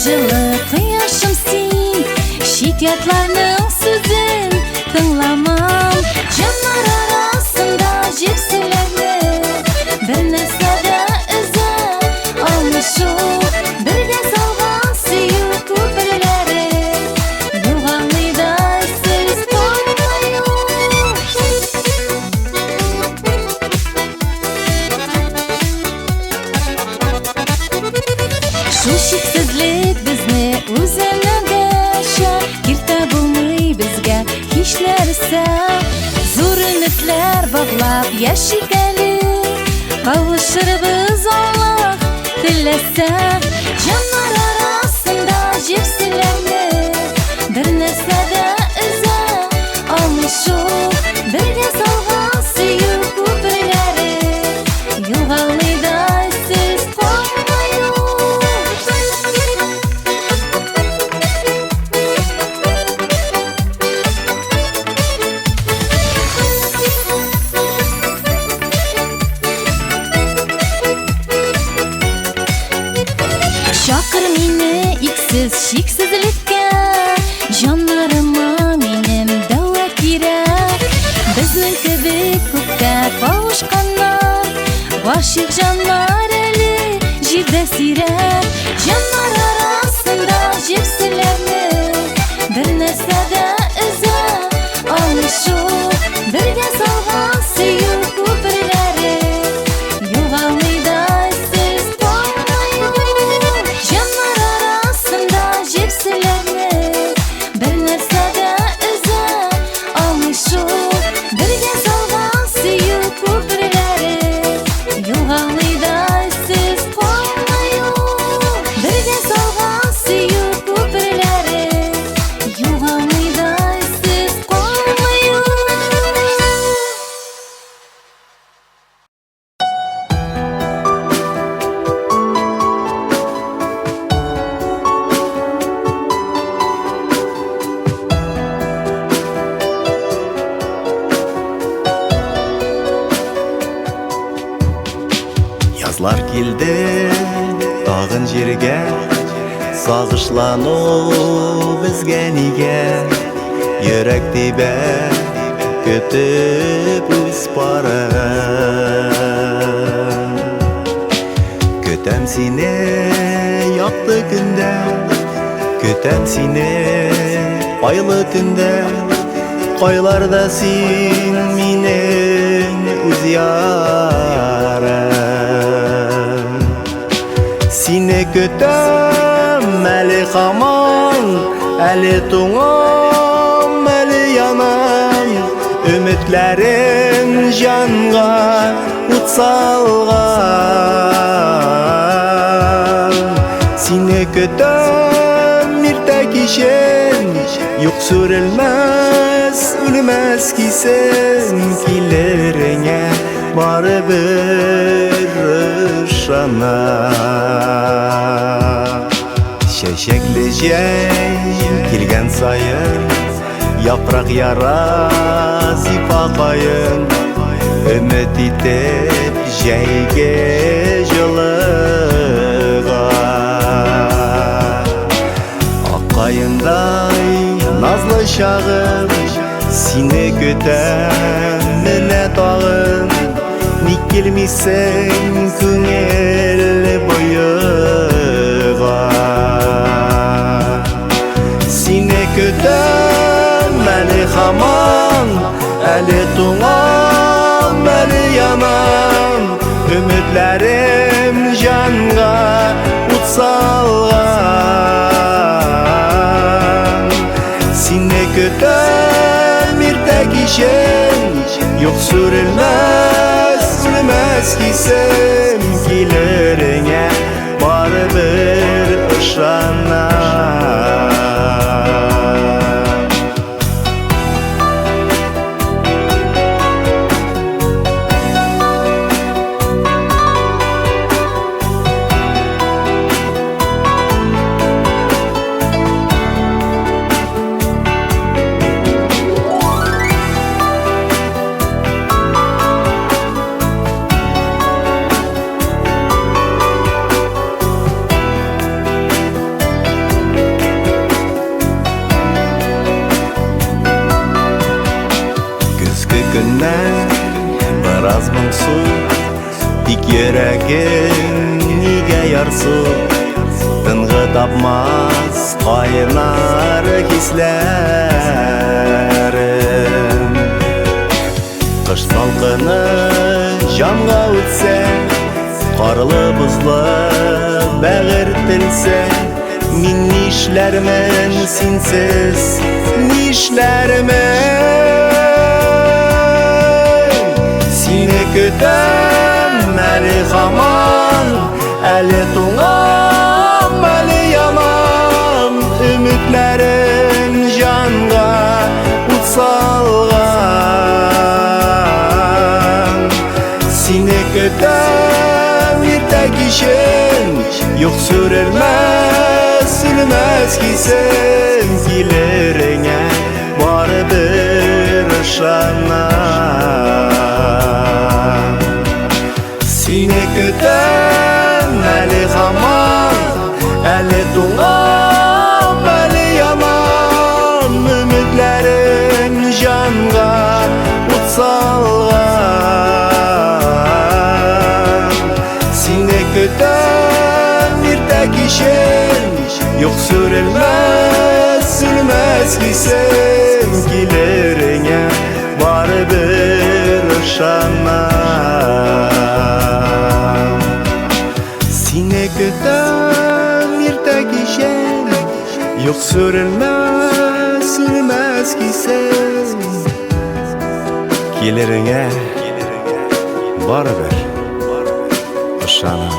Жылы құяшым сен, шикетlarның сөзін тыңламам. Жанар арасында жепселерді, бір нәрседе үзі алмышу. Бірге салған сүйу көпірлері, юғалыйдай сіз қоймайу. Шу шексізлік бізні өзіміге кирте bulмый бізге hiç нәрсе. Зор үмітлер бағлап яшикәлі, қауышырбыз Аллах тілесе. Жанар арасында жепселерді, бір нәрседе үзі алмышу. Бірге салған сүйу көпірлері, юғалыйдай сіз қоймайу. Шақыр мені иксіз шексізлікке, жанарыма менің дәуа керек. Біздің кебек көкте қауышқандар, ғашық жандар әлі жерде сирек. Жанар арасында жепселерді, бір нәрседе үзі алмышу. Бірге салған сүйу көпірлері, юғалыйдай сіз қоймайу. Жанар арасында жепселерді, бір нәрседе үзі алмышу. Бірге салған сүйу көпірлері, юғалыйдай сіз қоймайу. Бірге салған сүйу көпірлері, юғалыйдай сіз қоймайу. Yazlar келді тағын жерге, сағышлану бізге неге. Йөрәк тибә көтіп үз барын. Көтәм сине яқты күндә, көтәм сине айлы төндә. Кайларда син минең үз ярым. Сине көтәм әле хаман, әле туңам, әле янам. Үмітләрем жанға ут салган. Сине көтәм иртә кичен, юк сүрелмәс, үлмәс кисен. Килереңә барыбер ышана. Чәчәкле җәй килгән сайын, япрак яра сипакайын. Өмет итеп җәйге җылыга. Аккаендай назлы чагым, сине көтәм менә тагын. Ник килмисең күңел буйыга. Сине көтәм әле хаман, әле туңам, әле янам. Үмітләрем жанға ут салган. Сине көтәм иртә кичен, юк сүрелмәс, үлмәс кисем. Килереңә барыбер ышана. moңсу, тик йөрәгем нигә ярсу? Тынғы тапмас кайнар хисләрем. Кыш салкыны җанга үтсә, карлы бозлы бәгырь телсә, мин нишләрмен синсез, нишләрмен? Сине көтәм әле һаман, әле туңам, әле ямам, өметләрем җанга ут салган. Сине көтәм иртә кичен, юк сүрелмәс, сүрелмәс кисем, килереңә барыбер ышанам. Сине көтәм әле һаман, әле туңам, әле ямам, өметләрем җанга ут салган. Сине көтәм иртә кичен, юк сүрелмәс, сүрелмәс кисем, килереңә барыбер ышанам. Сине көтәм иртә кичен, юк сүрелмәс, сүрелмәс кисем, килереңә барыбер ышанам.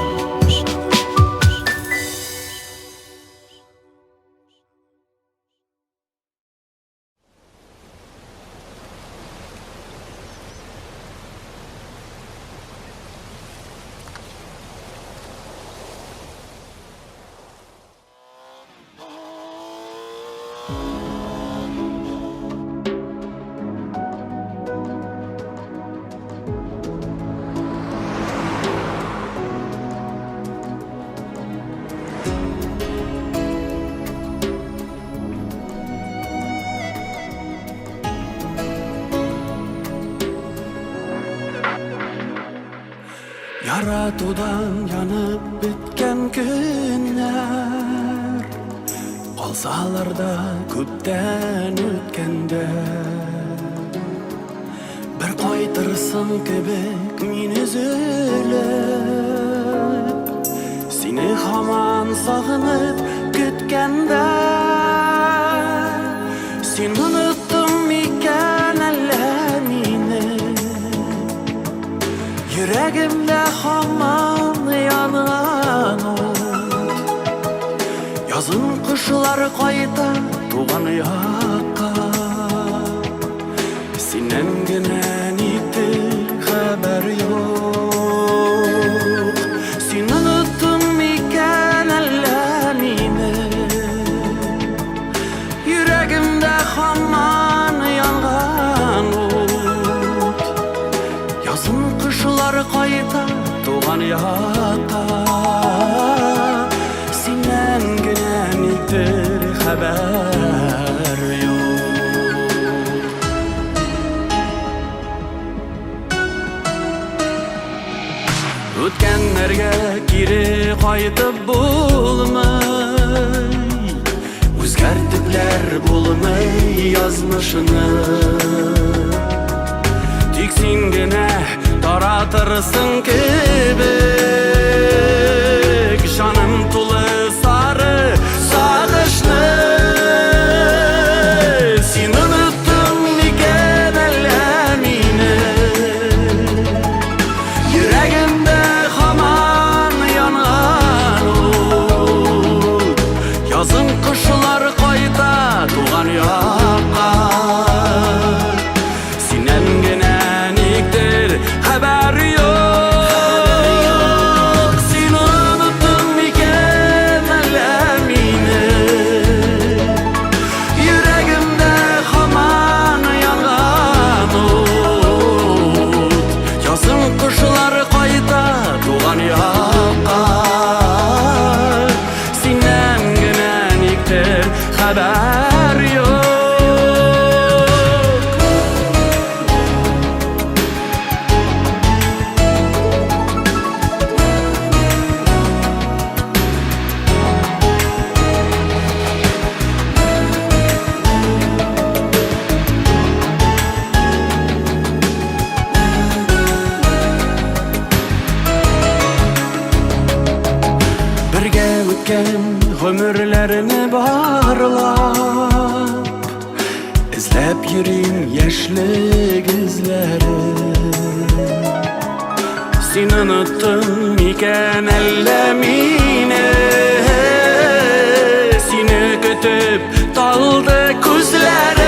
Yaratудан янып біткен күннәр, қалсалар да көптен өткәндер. Бір қайтырсың кебек мин үзелеп, сине һаман сагынып көткәндер. Син оныттың микән әллә мине? Йөрәгемдә һаман янган ут. Язын кышлар кайта туган якка, синнән генә никтер хәбәр юк. Син оныттың микән әллә мине? Йөрәгемдә һаман янган ут. Язын кышлар кайта туган якка, синнән генә никтер хәбәр юк. Үткәннәргә кире кайтып булмый, үзгәртүләр булмый язмышны. Тик син генә таратырсың кебек, җаным тулы сары сагышны. Син оныттың микән әллә мине? Йөрәгемдә һаман янган ут. Язын кышлар кайта туган якка, синнән генә никтер хәбәр юк. Син оныттың микән әллә мине? Йөрәгемдә һаман янган ут. Язын кышлар кайта туган якка, синнән генә никтер хәбәр юк. ömürlerini barlap izlep yürüyüm yaşlık izleri. Sen unuttun iken ellemini, seni kütüp daldı gözlerim.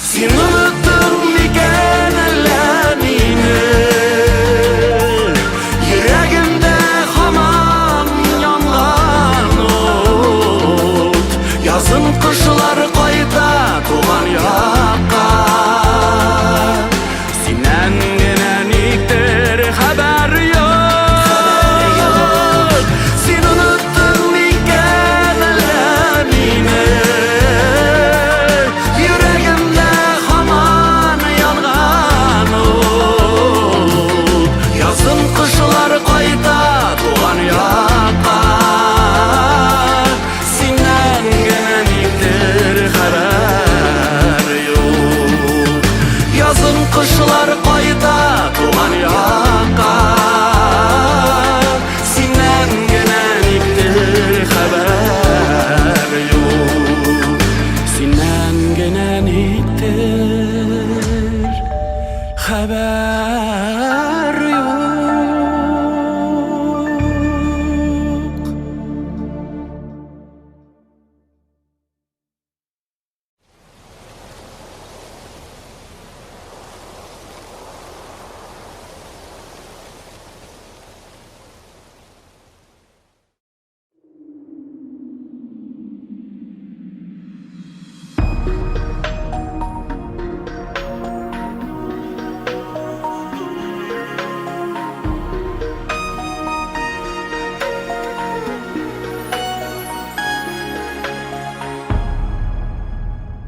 Sen unuttun iken ellemini, yüreğimde hamam yangan ot. Yazın kışlar kayda tuğan yakka, senden geneniktir haber yok. Sen unuttun iken ellemini, yüreğimde haman yangan ot. Yazın kışlar kayda tuğan yakka, senden geneniktir haber yok. Yazın kışlar kayda tuğan yakka, senden geneniktir haber yok. Senden geneniktir haber yok.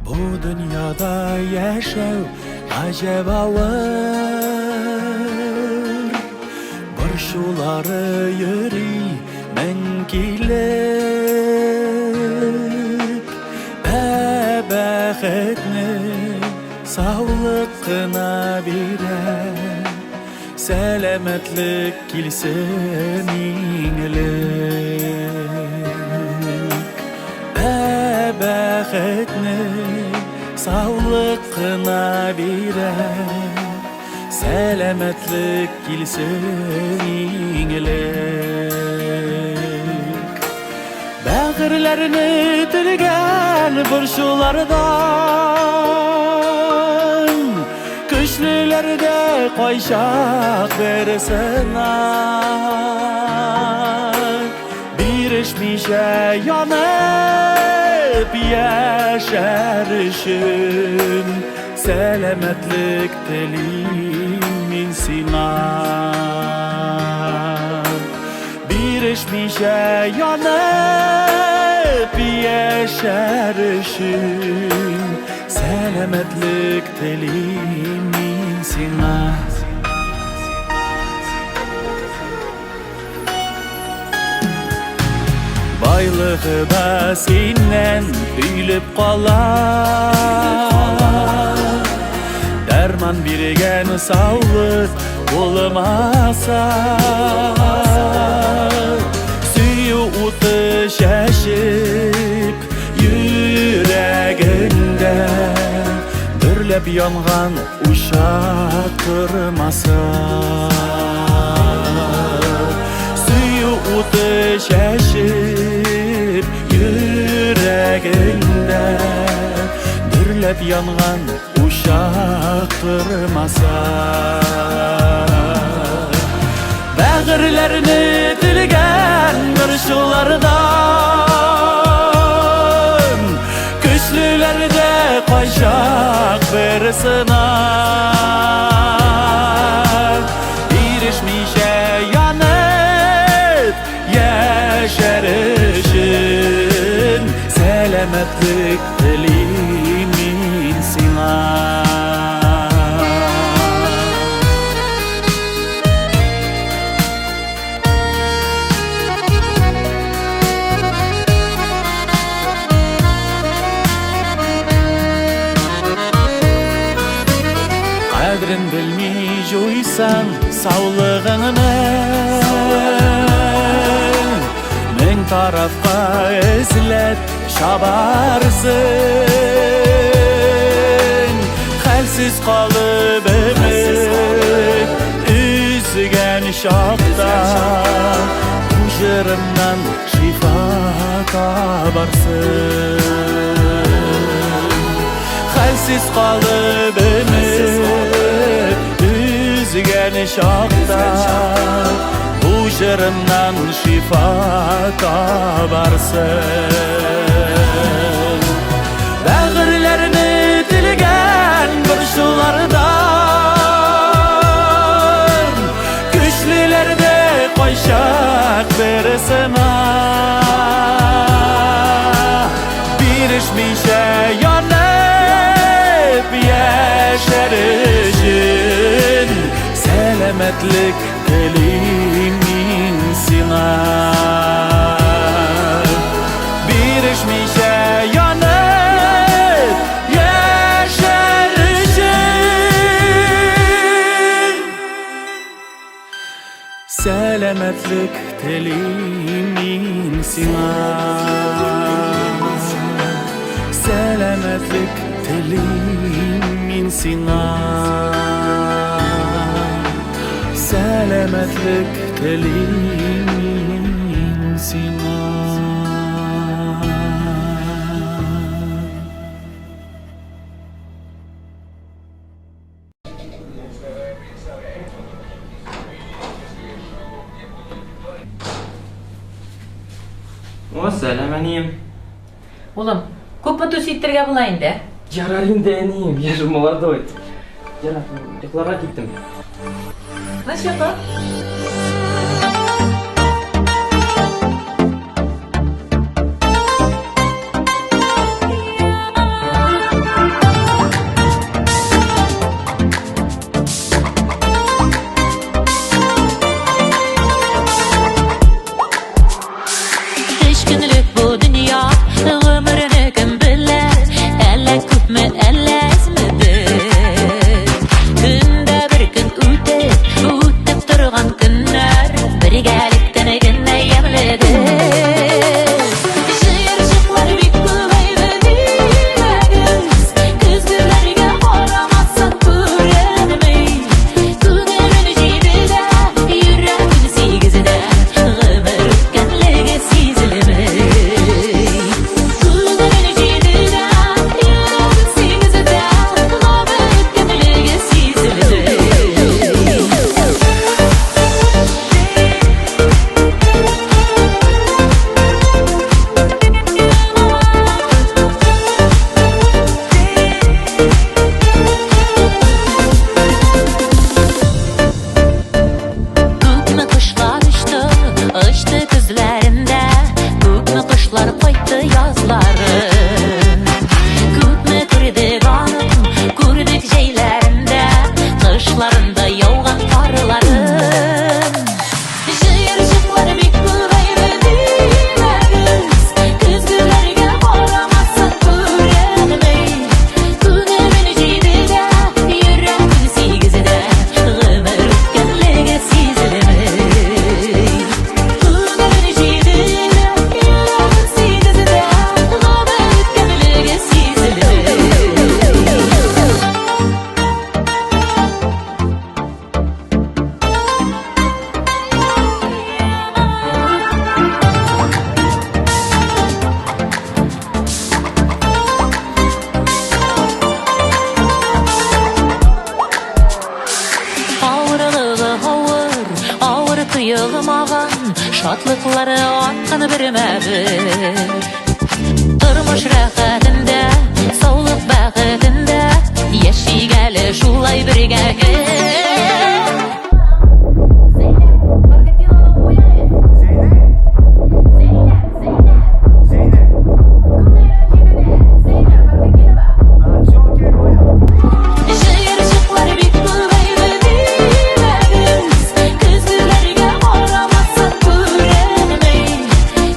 Bu dünyada yaşav acep ağır, bir şuları yürü menkilik. Bebeketni sağlıkına birer, selametlik kilsin iyilik. Bebeketni sağlıkına birer, selametlik kilsin iyilik. Bağırlarını tilgen burşulardan, kışlılerde koyşak versinler. Bir işmişe yanıp yaşarışın, selametlik telimin sinan. Bir işmişe yanıp yaşarışın, selametlik telimin sinan. Baylığı da senden büyülüp kalar, derman birgen sağlık olmasa, suyu utu şaşıp yüreğinde dürlep yangan uşak durmasa. Suyu utu şaşıp yüreğinde dürlep yangan uşak durmasa. Bağırlarını tilgen kırşulardan, güçlülerde koyşak versinler. Birişmişe yanıp yaşarışın, selametlik telimin sinan. Kadrin bilmiş uysan sağlığını tarafqa izlab şabarsın. Halsiz kalıp ümit üzgen şakta, bu jırımdan şifa tabarsın. Halsiz kalıp ümit üzgen şakta, bu jırımdan şifa tabarsın. Bağırlarını dilgen burşulardan, güçlülerde koyşak versene. Bir işmişe yanıp yaşar için, selametlik dilimin sina. Bir işmişe yanıp yaşar için, selametlik dilimin sina. Selametlik dilimin sina. Selametlik dilimin sina. Selam annem. Oğlum, köpme töseyittirge bulayın da. Yarar indi annem, yerim молодой. Yarar, yıklara gittim. Nasıl yapar? Beş günlük bu dünya ömrünü kim bilir? Elle küp mü elles mi biz? Günde bir gün ötüp durgan günler, birgelikten günne yemlidir. Şiircikler bir kuvaydı dileriz, kızgırlarga qaramazsak ko'rinmeyiz. Günümün jidida, yüreğin sigizida, g'imir o'tganligi sezilmay. Günümün jidida, yüreğin sigizida, g'imir o'tganligi sezilmay. Көкме кышlar uçtu күзләрендә, көкме кышлар кайтты язлары. Көкме күрдек аның, күрдек җәйләрендә, кышларында яуган карларын. Җыерчыклар бик күбәйде диләрез, көзгеләргә карамассак күренмәй. Күңелмен җидедә, йөрәгем сигездә, гомер үткәнлеге сизелмәй. Күңелмен җидедә, йөрәгем сигездә, гомер үткәнлеге сизелмәй. Авырлыгы авыр, авыр кыйылмаган, шатлыклары аткан бермәбер. Тормыш рәхәтендә, саулык бәхетендә, яшигәле шулай бергә. Җыерчыклар бик күбәйде диләрез, көзгеләргә карамассак күренмәй.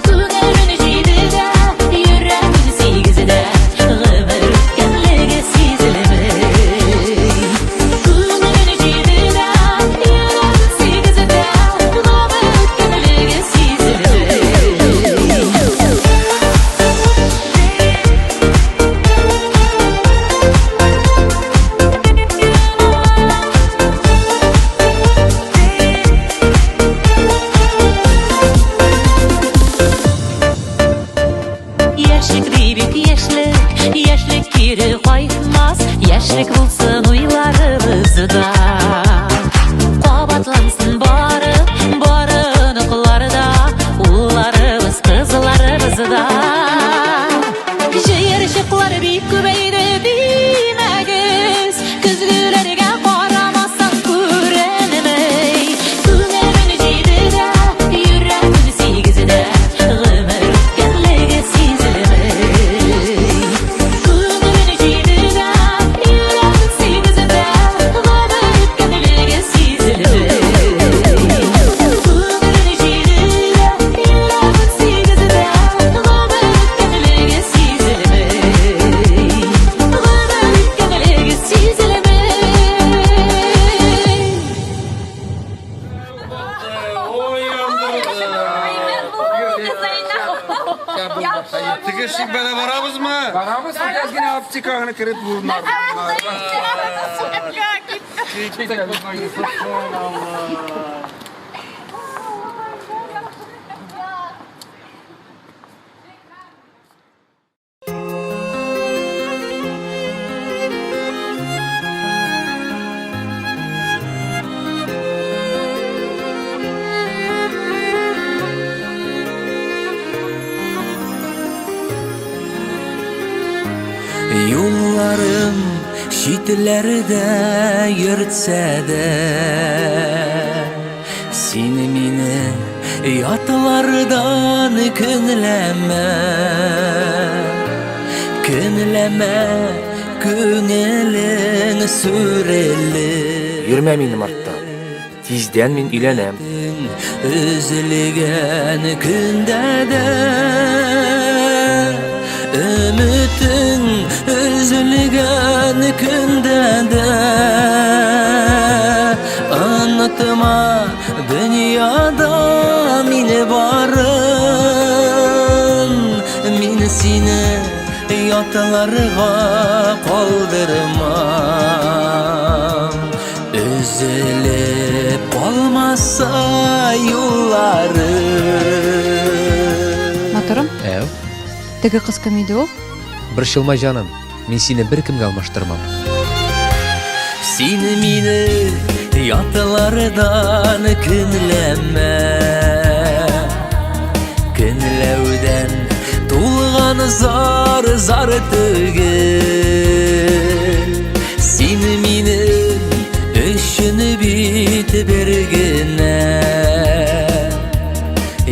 Күңелмен җидедә, йөрәгем сигездә, гомер үткәнлеге сизелмәй. Күңелмен җидедә, Тинчlik bulsun uylarımızda Qabatlansın barınıqlarda Ullarımız kızlarımızda Şehir ışıkları bir kübeydi dinəgiz Küzgülerge qaramazsan kürenemey Künemin cidi de yüreğin sigizi de Gümür ötkenligi sizlemey Künemin cidi de yüreğin sigizi de Gümür ötkenligi sizlemey Künemin cidi de yüreğin sigizi de Gümür ötkenligi sizlemey Gümür ötkenligi sizlemey Tigirşik bana varamız mı? Varamız mı? Gezgine aptikağını kırıp vururlar. Yollarım şitlerde yürtse de Seni mini yatlardan künleme Künleme künelin süreli Yürme benim arttan. Tizden men ülenem. Üzülgen günde de Ümitin üzülgen günde de Anlatma dünyada mini barın Min seni yatlarga kaldırmam Üzülüp olmazsa yolları Motorum, Ev, tegi kız kim idi o? bir şılma canım. Men seni bir kimge almaştırmam. Seni mini yatlardan künleme Künlevden tulgan zar tügül Seni mini işini bit bergine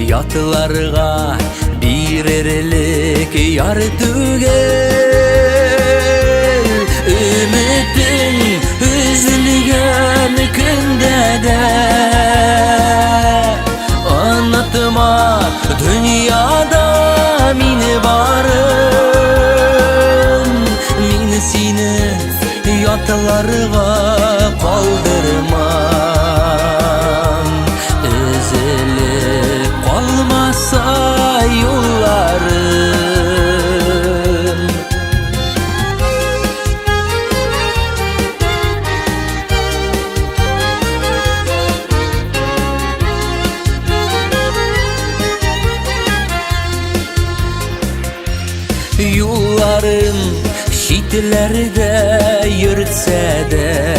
Yatlarga bir erilik yar tügül Ümitin üzülgen günde de Anlatma dünyada mini barın Min seni yatlarga kaldırmam Üzülüp kalmasa yollarım Yollarım şitlerde yürtse de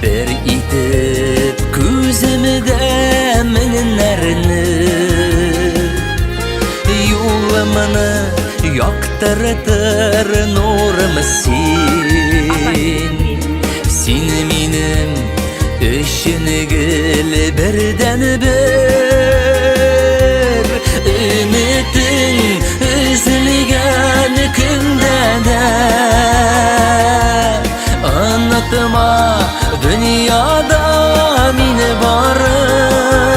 Bir itip gözümde minlerini Yolumunu yaktırtır nurum Seni benim işini gül birden bir Ümitin üzülgen günde de Anlatma dünyada mini barın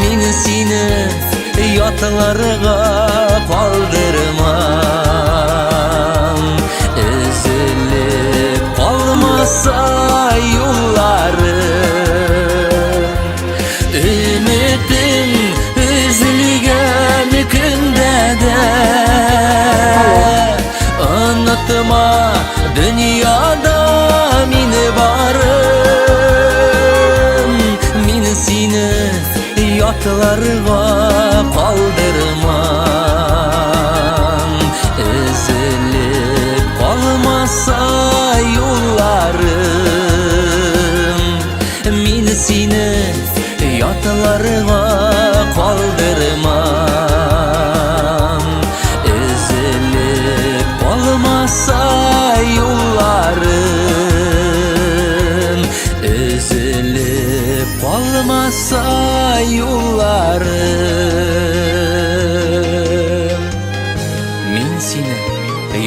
Min seni yatlarga kaldırmam Üzülüp kalmasa yollarım Ümitin üzülgen günde de Anlatma dünyada mini barın Min seni yatlarga kaldırmam Üzülüp seni yotlarga qoldirmam. Ezilib qolmasa yo'llarim, ezilib qolmasa yo'llarim, men seni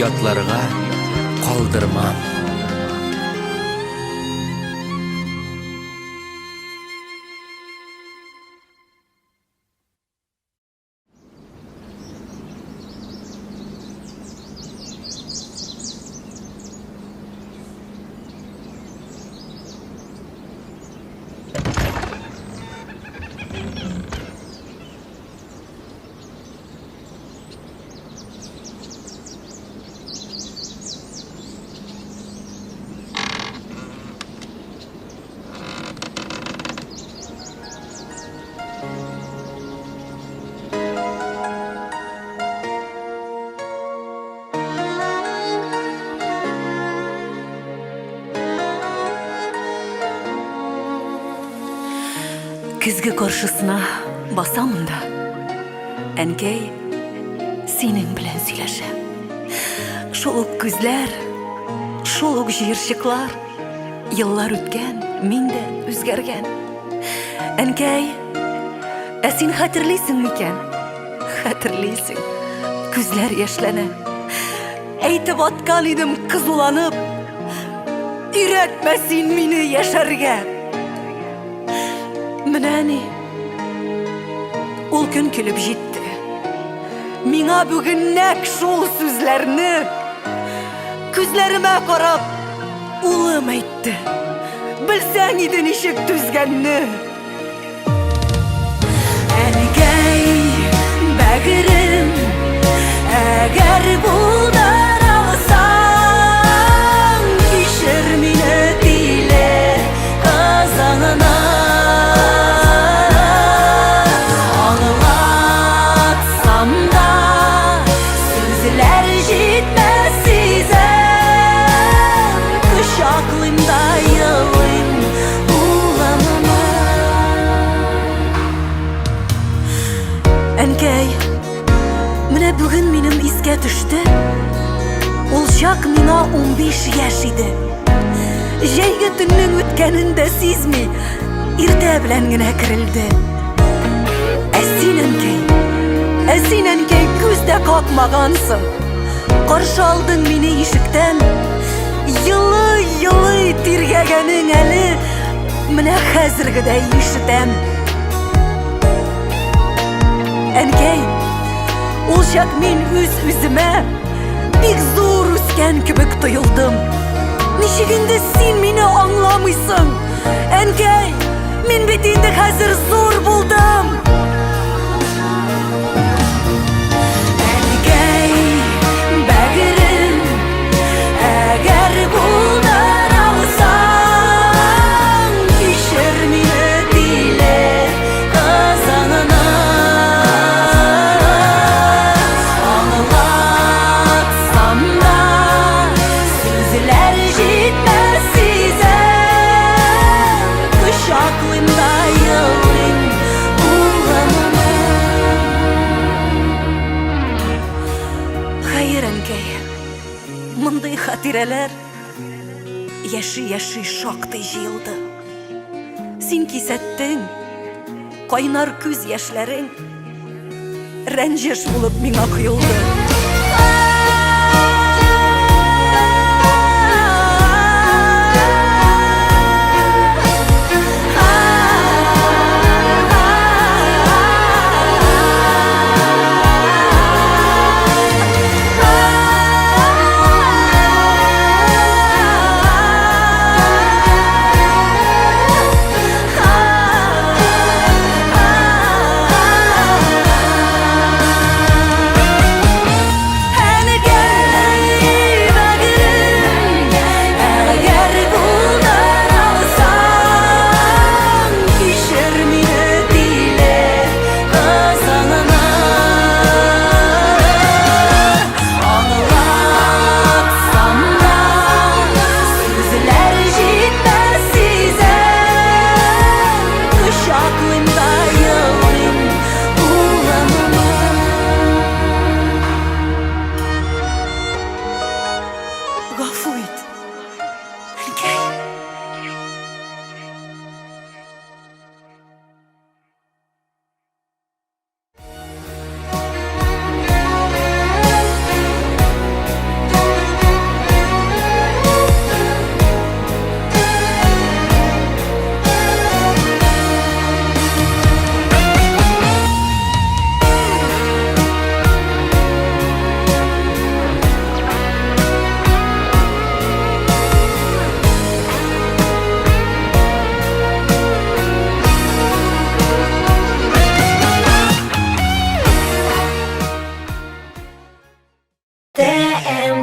yotlarga qoldirmam. Күзгі қаршысына басамын да, әнкей, сенің білән сөйләшәм. Шолық күзләр, шолық жиыршықлар, еллар өткен, мен де үзгәргән. Әнкей, сен хәтерлейсің микән? Хәтерлейсің, күзләр яшьләнә. Әйтеп аткан идем кызуланып, өйрәтмә син мине яшәргә. Менә ни, ул көн килеп җитте. Миңа бүген нәкъ шул сүзләрне күзләремә карап улым әйтте. Белсәң иде ничек түзгәнне. Әнкәй, бәгырем, әгәр булдыра алсаң, кичер мине тиле казанына. Әнкәй, менә бүген минем искә төште. Ул чак миңа 15 яшь иде. Җәйге төннең үткәнен дә сизми, иртә белән генә керелде. Син әнкәй, күздә какмагансың. Каршы алдың мине ишектән. Йылы тиргәгәнең әле менә хәзергедәй ишетәм. Әнкәй, ул чак мин үз-үземә бик зур үскән кебек тоелдым. Ничек инде син мине аңламыйсың? Әнкәй, мин бит инде хәзер зур булдым. Әнкәй, бәгырем, әгәр булдыра алсаң, кичер мине тиле казанына. Мындай хатирәләр яши шактый җыелды. Син кисәттең, кайнар күз яшьләрең рәнҗеш булып миңа коелды.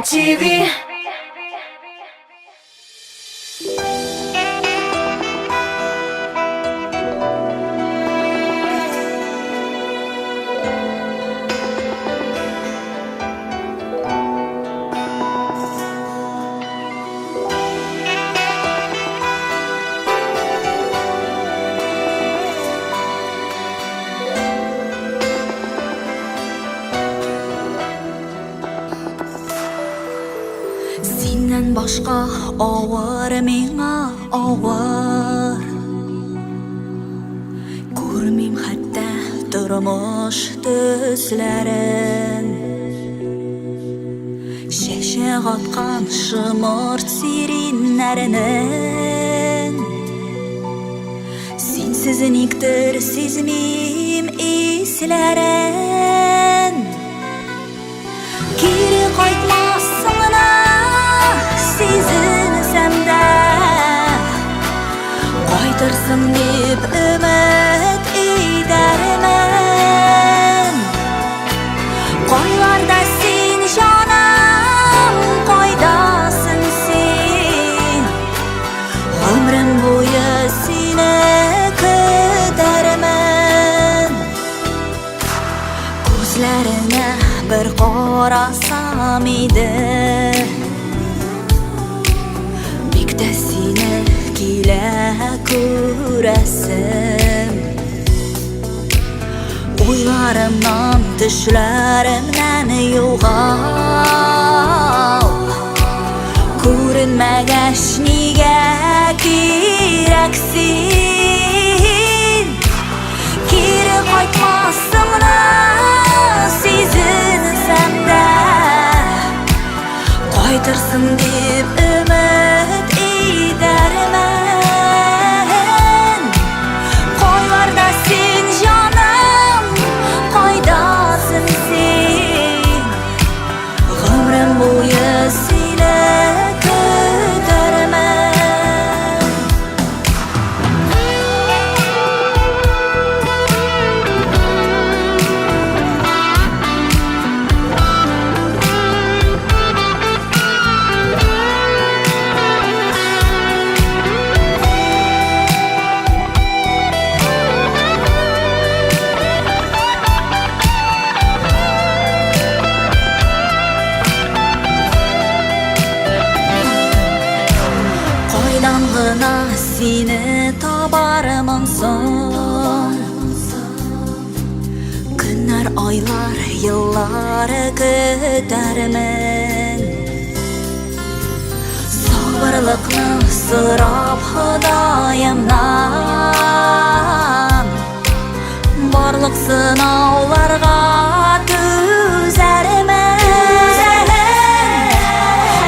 TV. Сеннен башка авыр миңа авыр. Күрмим хәтта тормыш төсләрен. Шәшәк аткан шымырт сиреннәренең. Синсез никтер сизмим исләрен. Кире кайтмассың гына сизенсәм дә, кайтырсың дип өмет итәрмен. Кайларда син җаным, кайдасың син? Гомрем буе сине көтәрмен. Күзләреңә bir qarasam иде, бик тә сине килә күрәсем. Уйларымнан, төшләремнән югал. Күренмәгәч нигә кирәксин? Кире кайтмассың да сизенсәм дә, кайтырсың дип өмет итәрмен. Кайларда син җаным, кайдасың син? Гомрем буе сине көтәрмен. Кайдан гына сине табармын соң? Көннәр, айлар, еллар көтәрмен. Сабырлыкны сорап Ходаемнан, барлык сынауларга түзәрмен.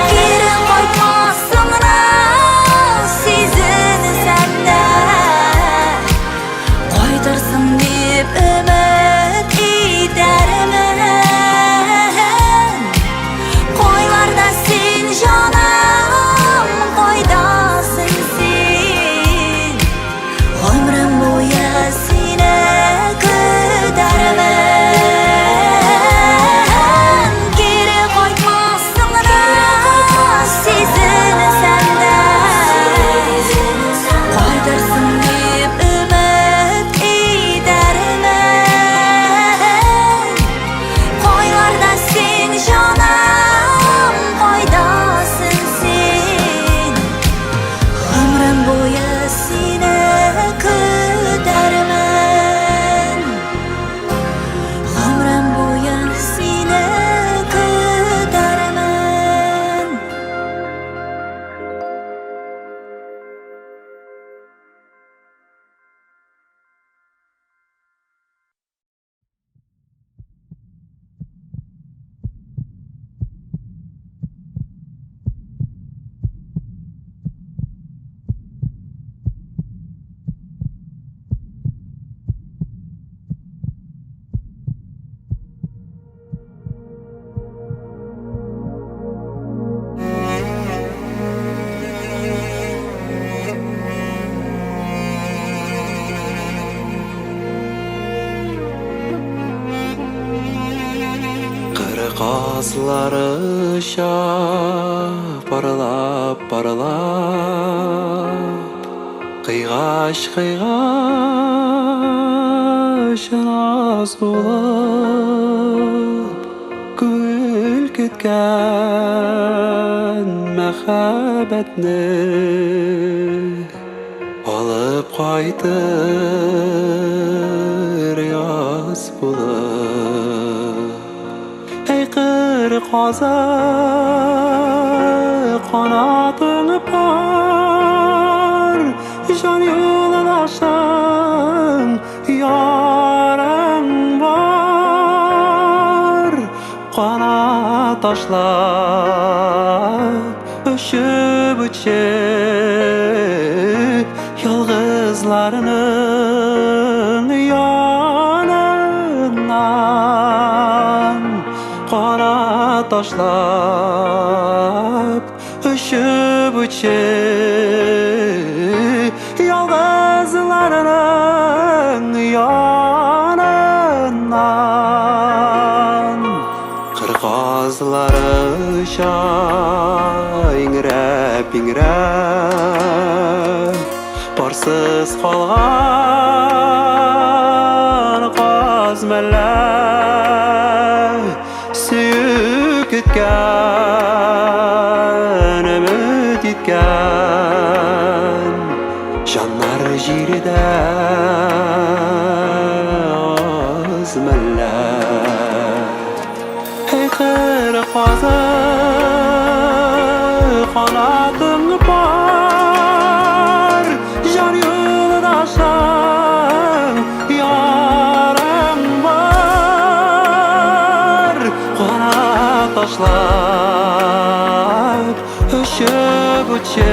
Кире кайтмассың да сизенсәм дә, кайтырсың дип өмет итәрмен. Кайларда син җаным, кайдасың син? Гомрем Qazlары şap paralap Qıyğaş naz болып Gül kütken мәхәббәтне Алып қайтыр яз болып Ey qır qaza qanatını par Jan yoldaşın yarın var Qanat taşlap öşüp ötecek Yalğızlarının yanından Qanat taşlap öşüp ötecek Yalğızlarının yanından Qırqazları ingrep Parsız qalğan qaz мәлләр Süyüp ketken, ümit etken Жаннар жирде az мәлләр Ey qır qaza qanatın par Jan yoldaşın yarın var Qanat taşlap öşüp ötecek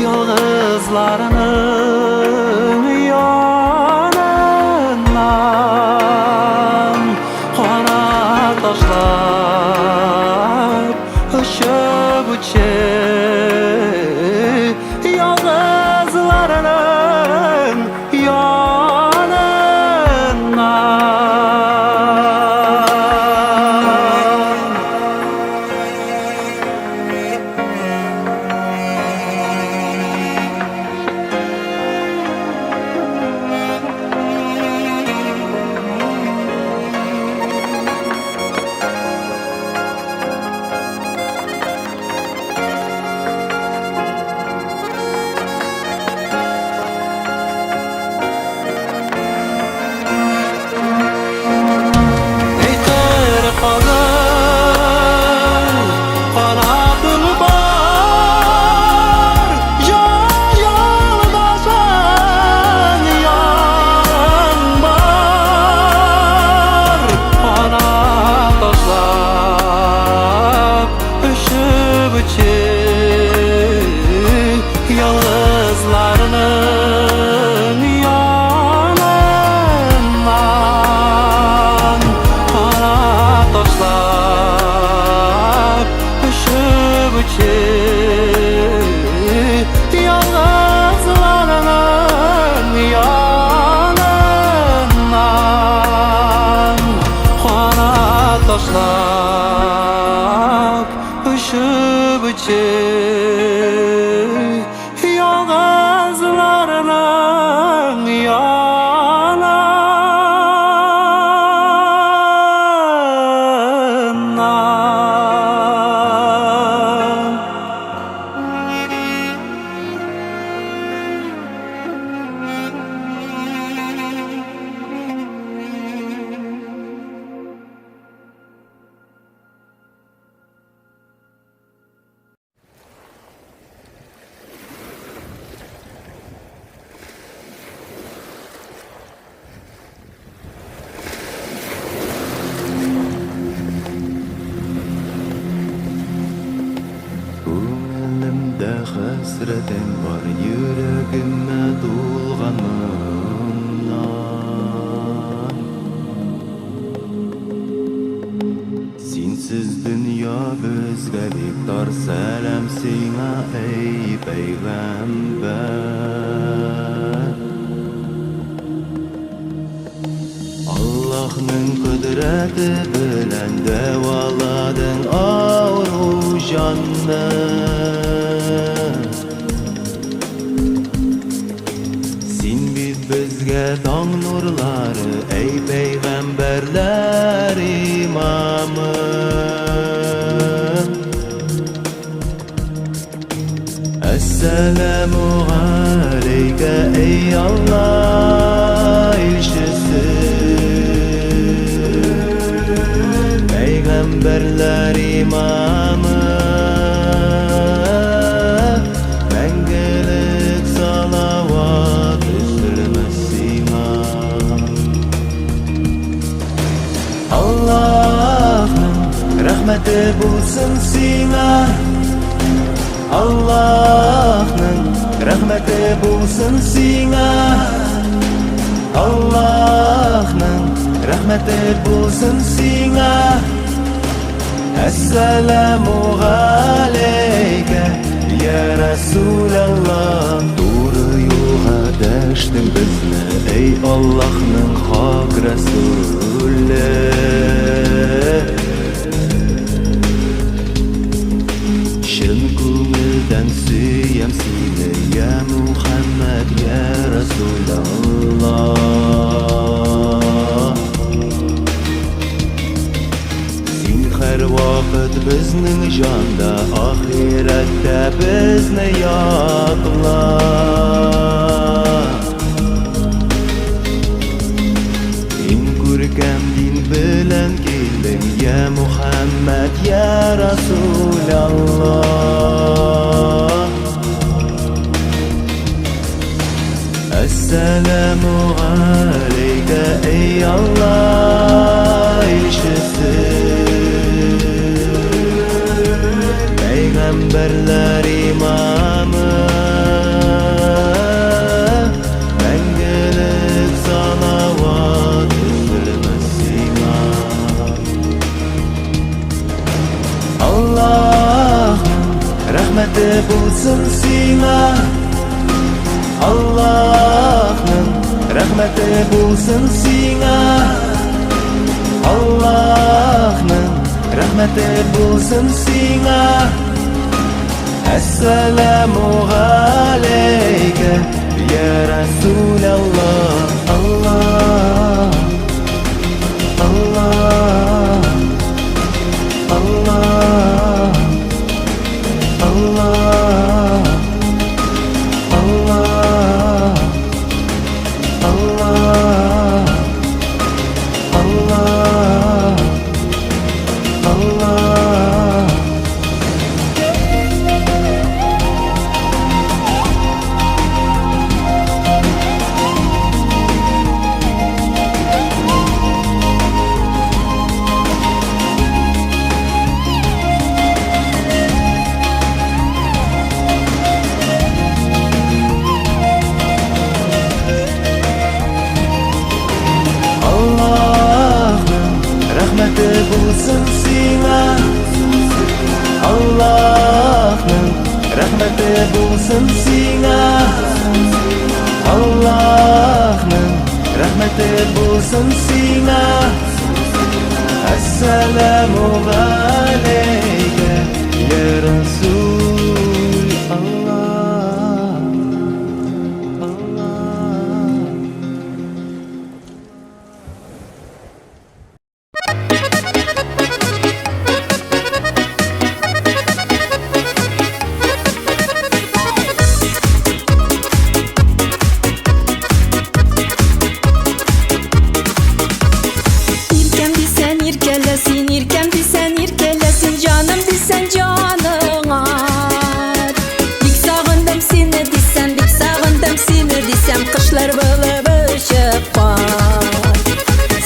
Yalğızlarının yanından Qanat taşlap öşüp ötecek Yalğızlarının yanından Ey qır qaza qanatın bar Yoldaşın yarın var Qanat taşlap öşüp ötecek Yalğızlarının yanından Qanat taşlap öşüp ötecek Yalğızlarının yanından Qanat taşlap öşüp ötecek Yalğızlarının yanından Көңілімді хәсретің бар Йөрәгемә тулған мұңнан Синсіз дүния безгә бик тар Сәлам сиңа, ей пәйгамбәр Аллаһ Allah'ның kudreti bilen devaladın ağru canını. Sin bit bizge taң nurları, ey peygamberler imamı. Esselamu aleyke ey Allah elçisi, peygamberler imamı. Mengelik salavat üzülmesine. Allah'ın rahmeti bulsun sina. Allah'ın rahmeti bulsun sina. Allah'ın rahmeti bulsun sina. Esselamu aleyke ya Resulallah. Doğru yola däştin bizni ey Allah'ın hak Resulü. Şın kumilden süyem seni ya Muhammed ya Resulallah. Sin her vakit bizning janda, ahiretde bizni yaqla. Sin ko'rkam din bilan keldim ya Muhammed ya Resulallah. Esselamu aleyke ey Allah elçisi, peygamberler imamı. Mengelik salavat üzülmesine. Allah'ın rahmeti bulsun sina. Allah'ın rahmeti bulsun sina. Allah'ın rahmeti bulsun sina. Esselamu aleyke ya Resulallah. Allah, Allah, Allah, Allah, Allah, Allah, Allah, Allah. Allah'ın rahmeti bulsun sina. Allah'ın rahmeti bulsun sina. Allah'ın rahmeti bulsun sina. Esselamu aleyke ya Resul Allah, Allah. İrkem disen irkelesin, irkem disen irkelesin, canım disen canıma. Dik sağındım seni desem, kışlar bulup uçup var.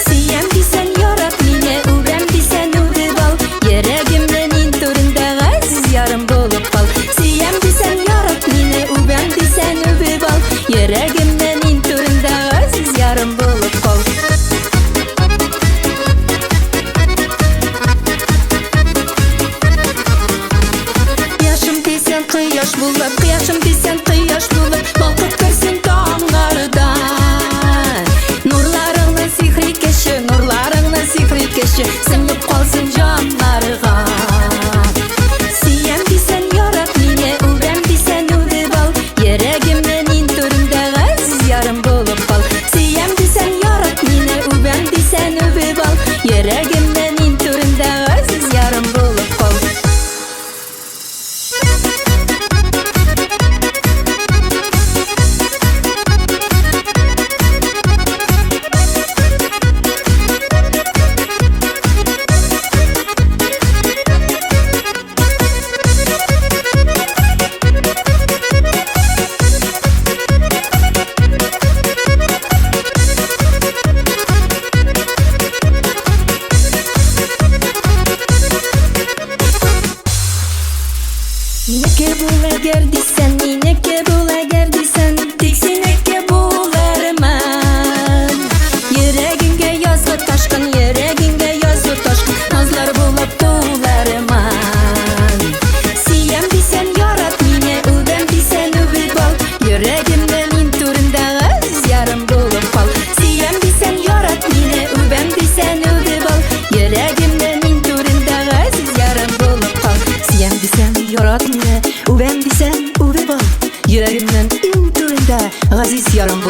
Siyem disen yarat mine, ubem disen ubib al, yüreğimden inturunda aziz yarım bulup kal. Siyem disen yarat mine, ubem disen ubib al, yüreğimden inturunda aziz yarım bulup kal. Kıyaş bulup, kıyaşım desen kıyaş bulup, balkıp görsen dağlardan.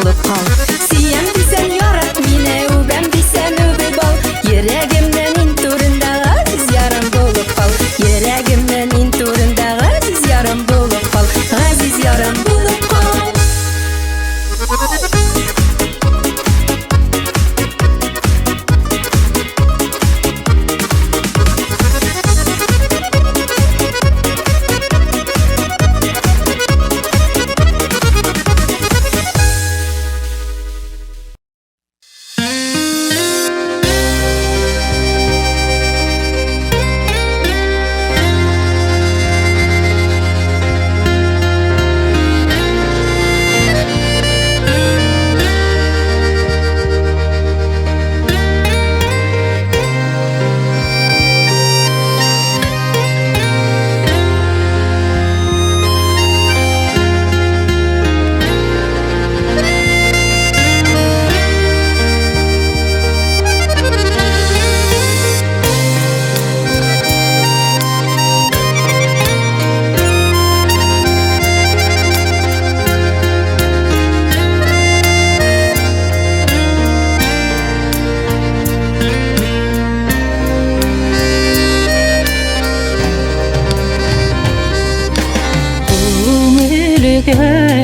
болып қал. Сүйем десең ярат мені, өбәм десең өбіп ал. Ерегімнен ин турындағы сіз ярым болып қал. Ерегімнен ин турындағы сіз ярым болып қал. Ғазиз ярым болып қал.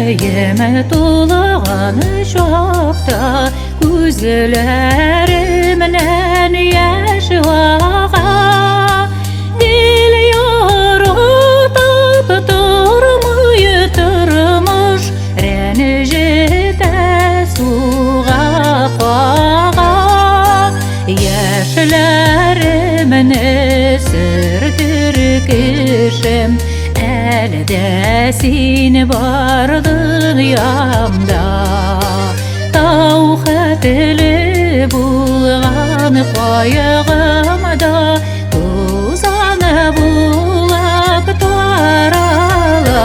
Yeме tulağanı şokta Gözlerimden yaş ağa Dil yorutup durmuyu durmuş Renjite suğa kağa Yaşlarımın esirdir kişim Elde sin vardın yamda Tavhatili bulgan koyağımda Tuzanı bulap tarala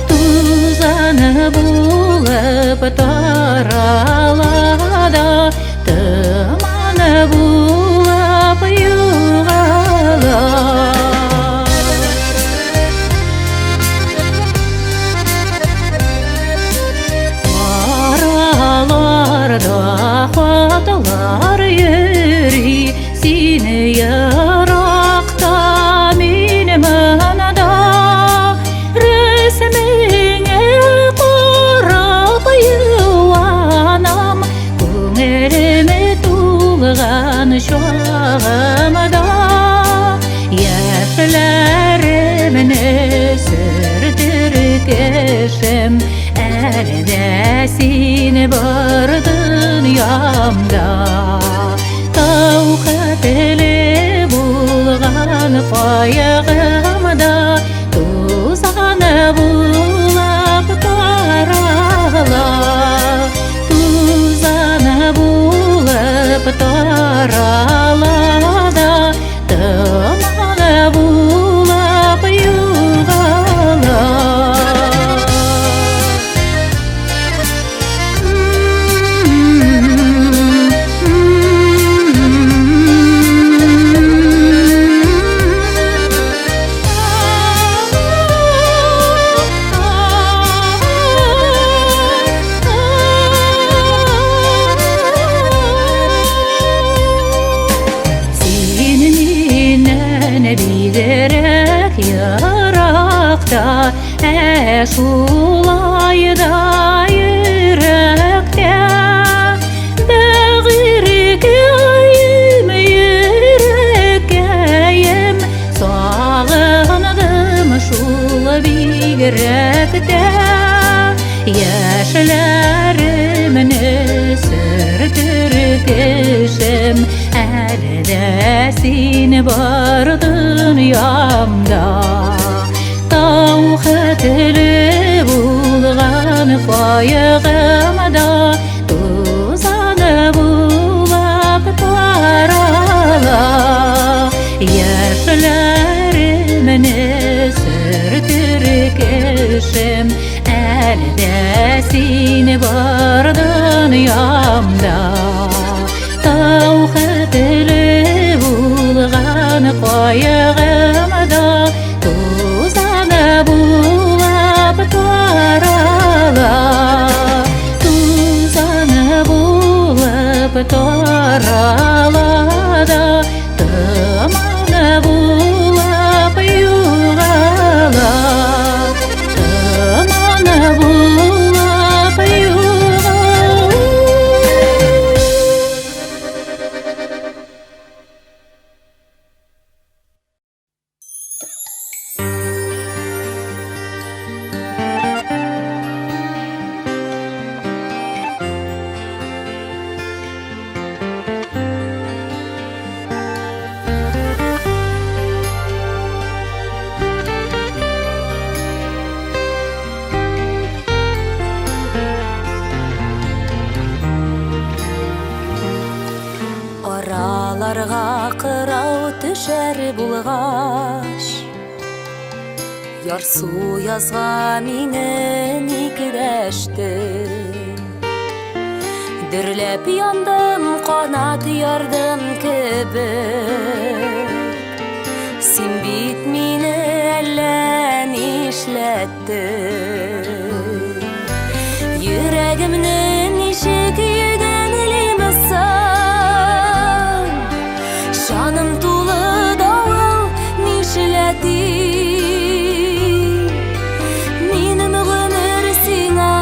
Tuzanı bulap tarala da Tımanı bulap yuğala Da xatalar yeri seni yarakta benim anada resmine qarab yuvanam ko'nglime to'lgan şoğamda yaşlarimni sirdir keşim Elde seni var dünyamda Tavhatili bulgan koyağımda Tuzanı bulap tarala Tuzanı bulap tarala da Tımanı bulap yuğala Bilerek yarakta Şulayda yürekte Bağır köyüm yürek köyüm Sağındım şul birekte Yaşlarımın sırtır kışım Elde seni var dünyamda Tavhatili bulgan koyağımda Tuzanı bulap tarala Yaşlarımın sırtır kışım Elde seni var dünyamda Tavhatili bulgan koyağımda Tuzanı bulap tarala таралада тыманы булап юғала тыманы булап юғала. Араларға қырау түшәр булғаш, ярсу язға минен икедәштем. Дүрләп яндым, қанат ярдым кебек. Син бит мине әллә нишләттең. Йөрәгемне ничек йөгәнлимесең? Жаным тулы давыл нишләтим? Минем гомер сиңа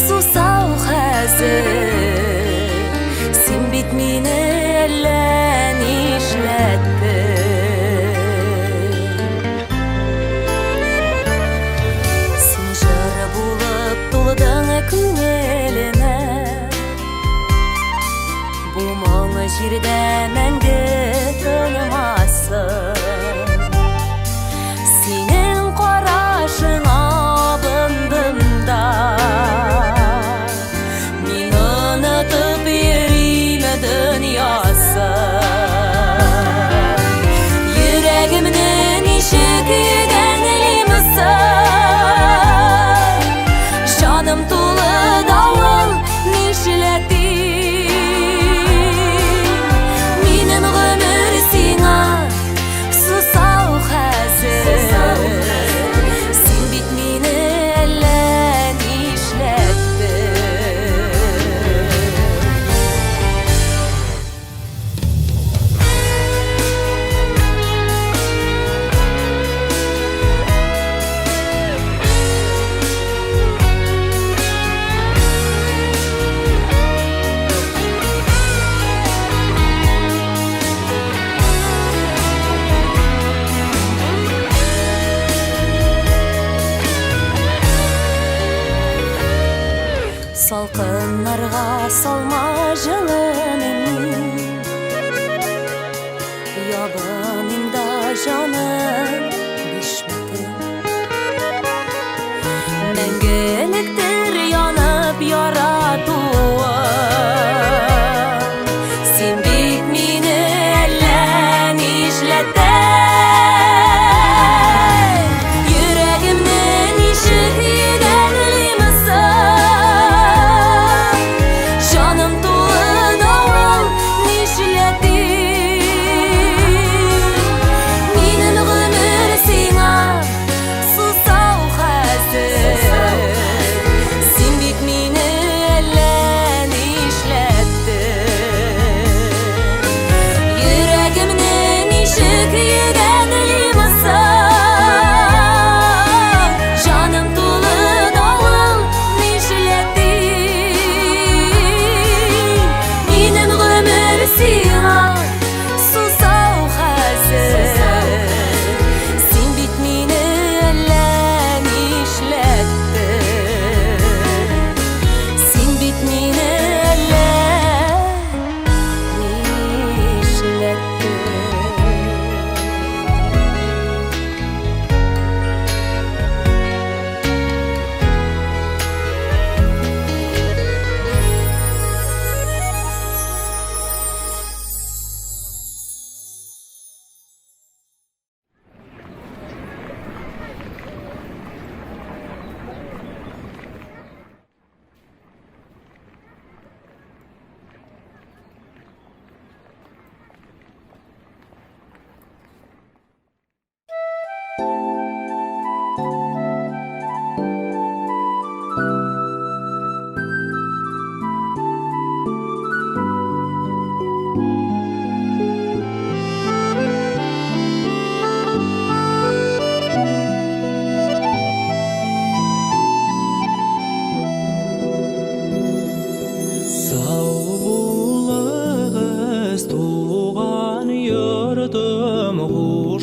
сусау хәзер. Син бит мине әллә нишләттең. Син җыр булып тулдың күңелемә. Бу моңы җирдә мәңге тынмасын. Синең карашыңа бындым да, мин онытып йөрим дөньясын. Йөрәгемне ничек йөгәнлимесең? Жаным тулы давыл нишләтим? Минем гомер сиңа сусау хәзер. Син бит мине әллә нишләттең. Салкыннарга салма җылының, ябынымда җаным бишмәтем. Мәңгелектер янып яратуым. Син бит мине әллә нишләттең. Йөрәгемне ничек йөгәнлимесең? Жаным тулы давыл нишләтим? Минем гомер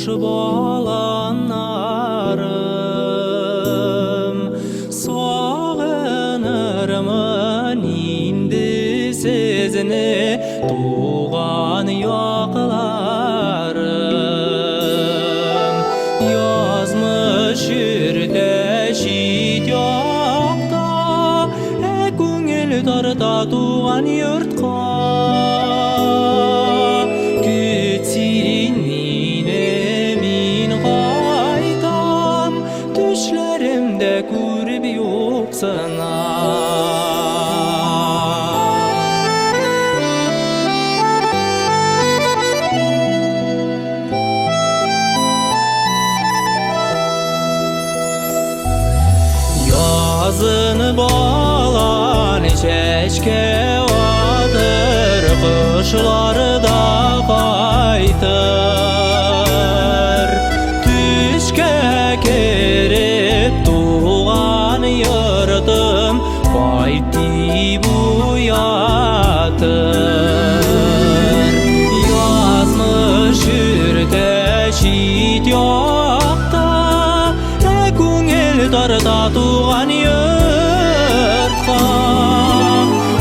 Kuş balanlarım Soğanırmın indi sizini Tuğan yaklarım Yazmış ürde şit yokta Көңіл тарта туған йортқа Күтсең мені мен қайтам Түшлерімді көріп жоқсына Yazın balan çeşke vardır Kışlarda kaytır Düşke kerip tuğan yırdım Kaytti bu yatır Yazmış ürte şit yokta Көңіл тарта туған йортқа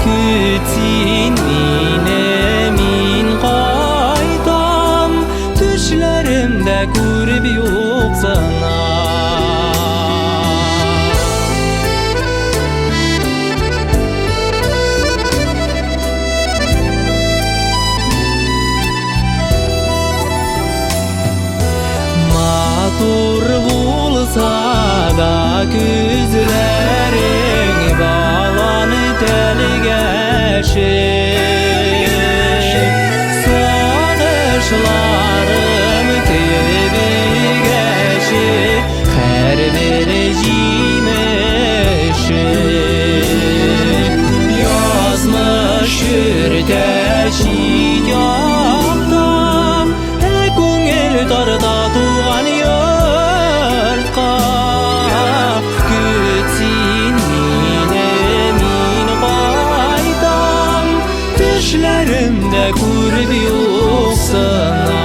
Күтсең мені мен қайтам Түшлерімді көріп жоқсына Матур болса да күзлерің баланы тәлгәші Сағышларым көбейгәші Әрбір жимеші Язмыш үрде шит якта Көңіл тарта туған йортқа Күтсең мені мен қайтам Түшлерімді көріп жоқсына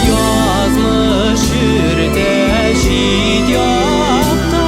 Yazmış ürde şit yakta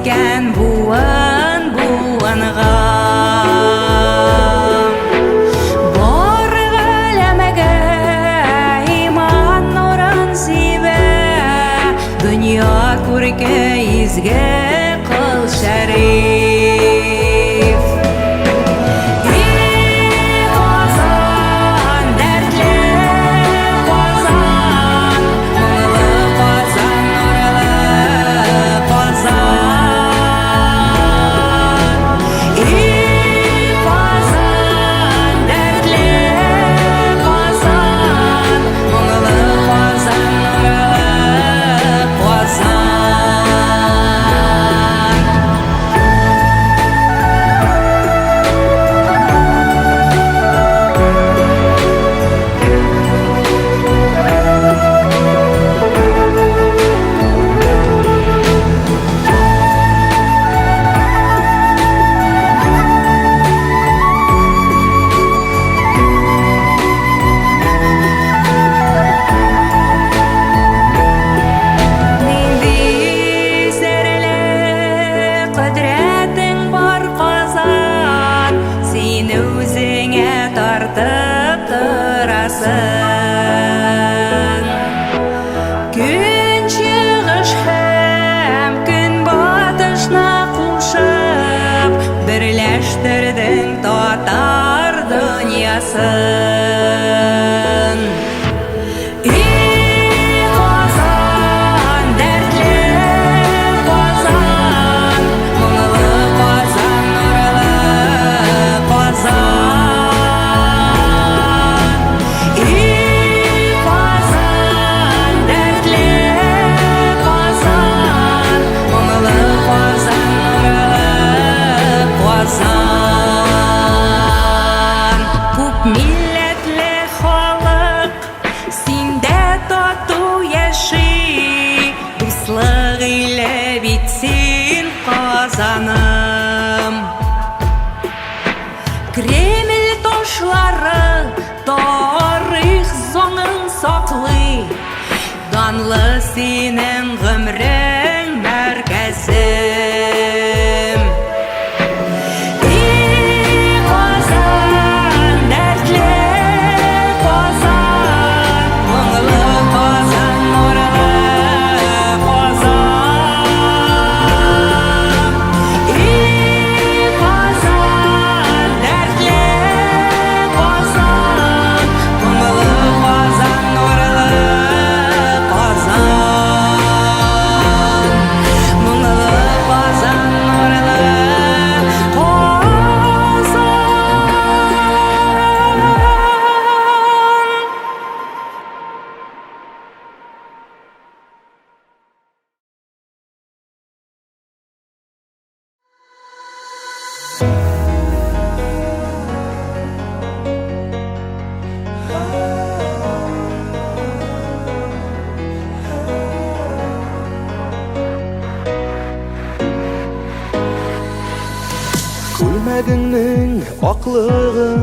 искән буынға. Бар галәмәгә иман нурын сибә, дөнья күрке изге кыл шәриф. И Казан, дәртле Казан, моңлы Казан, нурлы Казан. И Казан, дәртле Казан, моңлы Казан, нурлы Казан. Нинди серле кудрәтең бар Казан, син үзеңә тартып торасың. Көн чыгыш һәм көн батышна кушып, берләштердең татар дөньясын. И Казан, дәртле Казан, моңлы Казан, нурлы Казан. И Казан, дәртле Казан, моңлы Казан, нурлы Казан. Күп милләтле халык синдә тату яши, дуслык иле бит син Казаным. Кремль ташлары тарих заңын саклый, данлы синең гомрең мәркәзем. И Казан, дәртле Казан, моңлы Казан, нурлы Казан. И Казан, дәртле Казан, моңлы Казан, нурлы Казан. Моңлы Казан, нурлы Казан. Күлмәгеңнең аклыгын,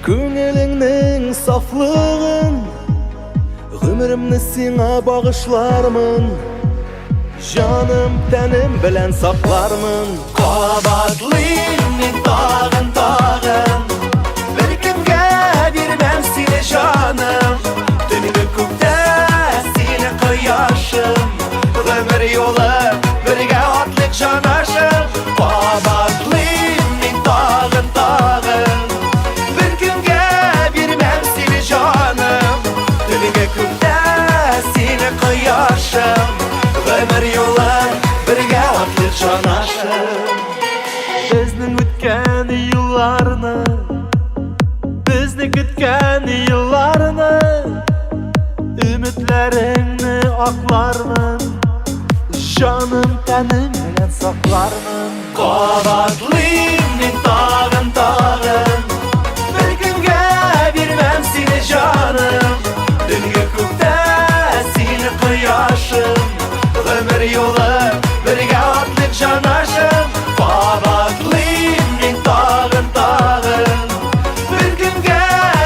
күңелеңнең сафлыгын, гомеремне сиңа багышлармын, җаным тәнем белән саклармын. Кабатлыйм мин тагын, бер кемгә бирмәм сине җаным, төнге күктә сине кояшым, гомер юлы бергә атлык җанашым. Кабатлыйм мин тагын, бер кемгә бирмәм сине җаным, төнге күктә сине кояшым, гомер юлы бергә атлык җанашым. Безнең үткән елларны, безне көткән елларны, өметләреңне аклармын, җаным тәнем белән саклармын. Кабатлыйм мин тагын, бер кемгә бирмәм сине җаным, төнге күктә сине кояшым, гомер юлы бергә атлык җанашым. Кабатлыйм мин тагын, бер кемгә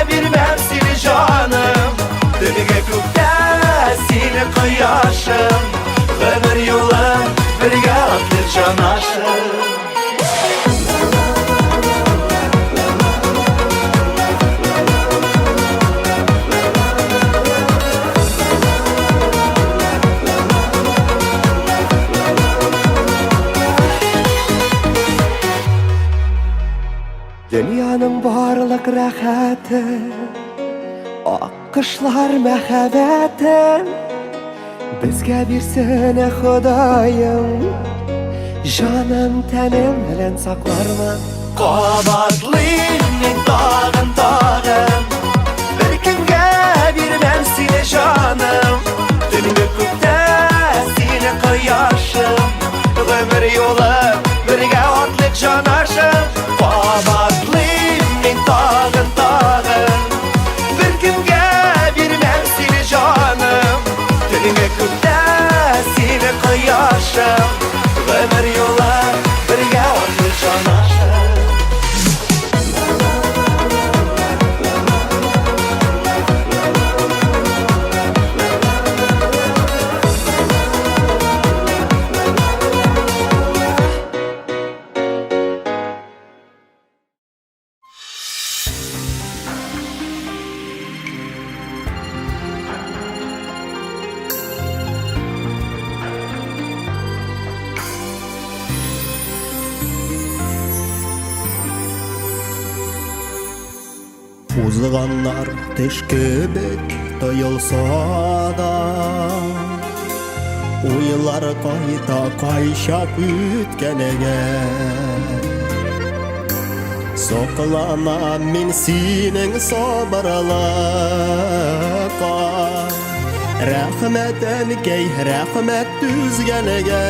бирмәм сине җаным, төнге күктә сине кояшым, гомер юлы бергә atlı canaşım. Dünyanın barlık rahatı, akışlar mehabetin, bizge bir sene Xudayım, canım tenim bilen saklarman. Qabatlıyım dağın dağım, bir kimge birmem seni canım. Dünlü küpte seni kıyaşım, ömür yolu birge atlı canaşım. Qabatlıyım dağın dağım, bir kimge birmem seni canım. Dünlü küpte seni kıyaşım, ömür yolu birge atlı canaşım. Uzğanlar teşkebek dayılsa da, uylar kayta kayşap ütkenege. Soqlana min sinin sabarlıqa, rahmeten key rahmet düzgenege.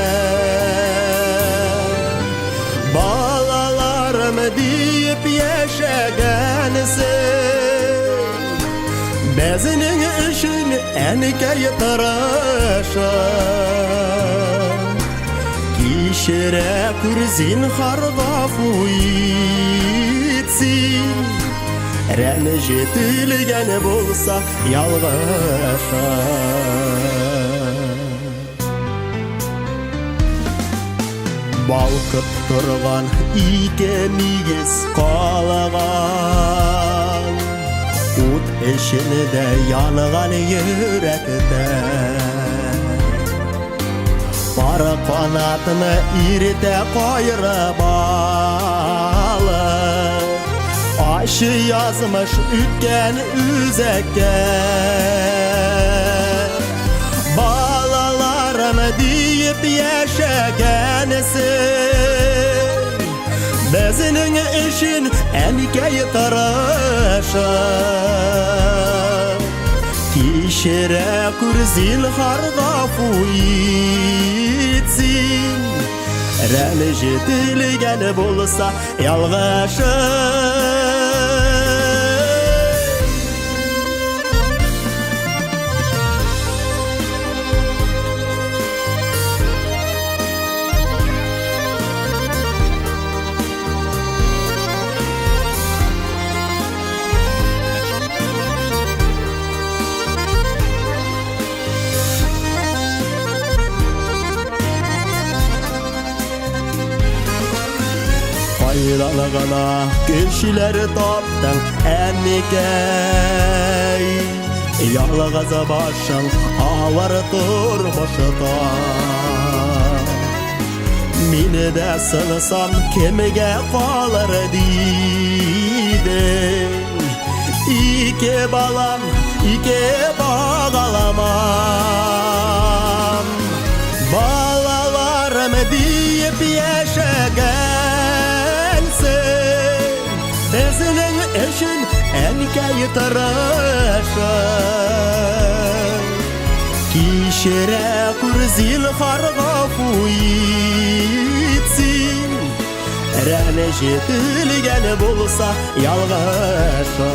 Balalarım deyip yaşaganısın, bezinin üçün enkey taraşa. Kişire kürzin hargafu itsin, renjetilgen bolsa yalgaşa. Balkıp turgan ikemigiz qalğan, ut eşinde yanğan yürekte. Bar qanatını irte qayırıp alıp, aşı yazmış ütken üzekte. Balalarım deyip yaşaganısın, bezinin üçün enkey taraşa. Kişire kürzin hargafu itsin, renjetilgen bolsa yalgaşa. Faydalıgana kişiler taptın ennikey, yalğaza başın ağlar turmuşta. Mine de sığsam kemige qalır deydin, İki balam iki bağalamam. Balalarım deyip yaşaganısın, bezinin üçün enkey taraşa. Kişire kürzin hargafu itsin, renjetilgen bolsa yalgaşa.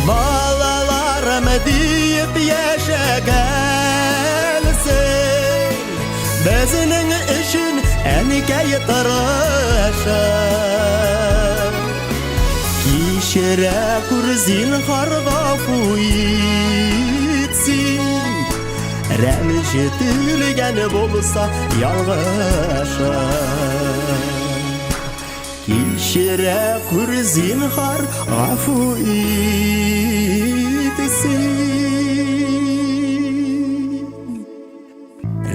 Balalarım deyip yaşaganısın, bezinin üçün enkey taraşa. Kişire kürzin hargafu itsin, рәмжетілген болса ялғаша кешіре күрзинхар ғафу етсін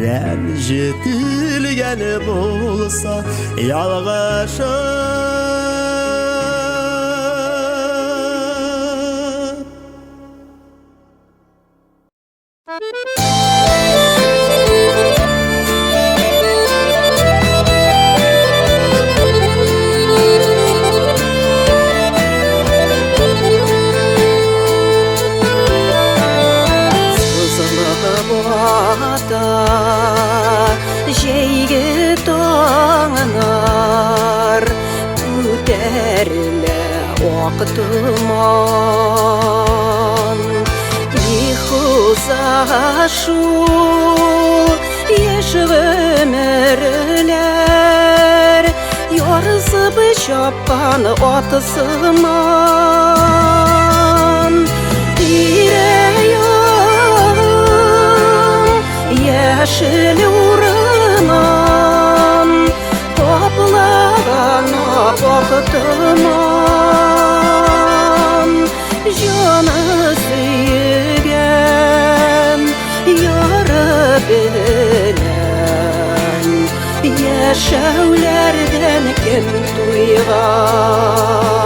рәмжетілген болса ялғаша Жейгі тоңынар көтерілі уақытыман Ихузашу еш өмірлер Yorızып шапқан отысыман Яшіл ұрынан Топлаған бақытыман Жаны сүйген Яры білен Яшәулерден кім туйған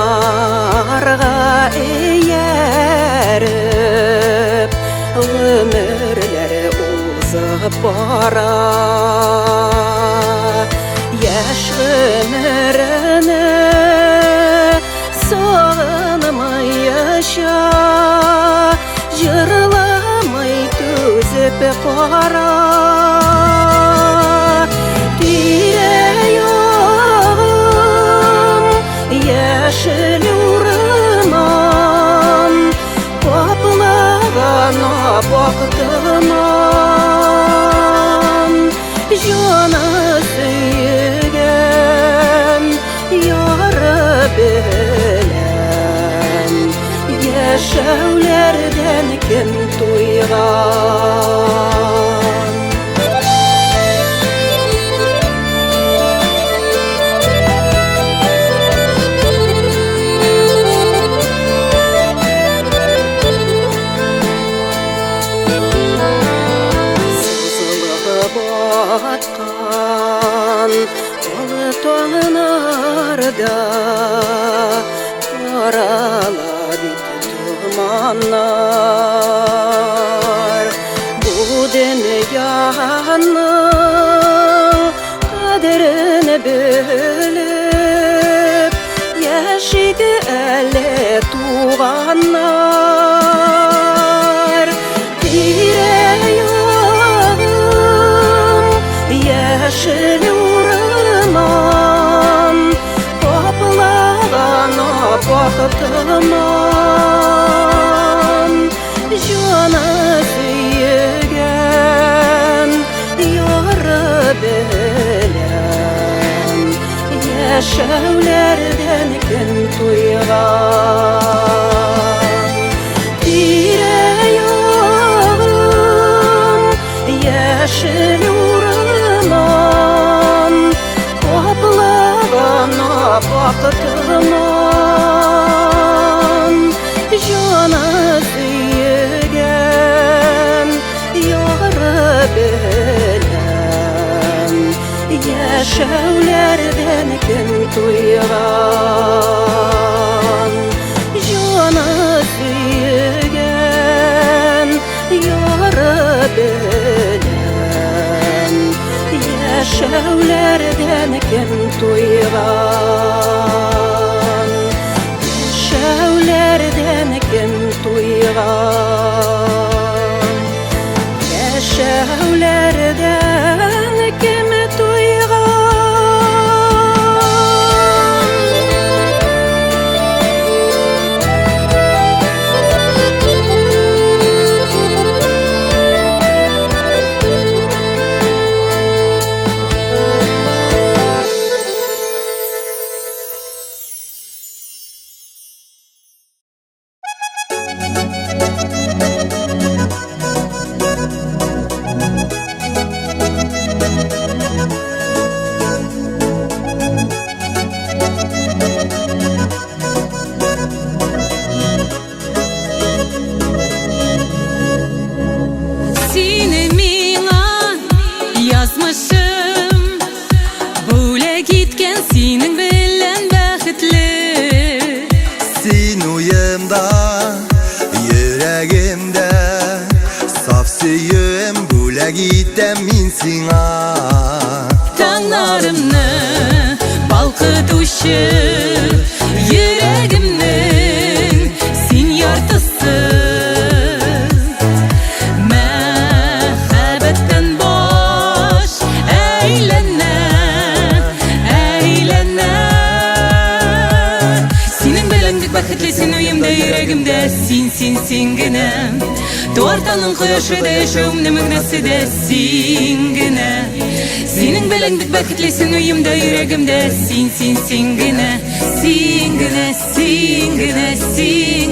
Нарға иеріп өмірлері озып бара Яш өміріні сағынмай яша Жырламай төзіп бара Яшіл ұрынан Топлаған бақытыман Жаны сүйген Яры білен Яшәулерден кім туйған Батқан олы тоңынарда Қарала бит тұманар Бұл дүнияның қадірін біліп Яшиді әлі туғанар Яшіл ұрынан Топлаған бақытыман Жаны сүйген Яры білен Яшәулерден кім туйған Яшіл Топлаған бақытыман Жаны сүйген Яры білен Яшәулерден кім туйған Жаны сүйген Яры білен Яшәулерден кім туйған Яшәулерден кім туйған Яшәулерден кім туйған süyüm Bülek item min sina Tağlarımны balkıtuşu yüreğimnin sin yartısı Mehabbetten boş eğlene Senin belendik bakıtlisin uyumda yüreğimde sin gine Duvartanın kıyaşı da yaşağımda mıgnası da sin gine Senin belendik bakıtlisin uyumda yüreğimde sin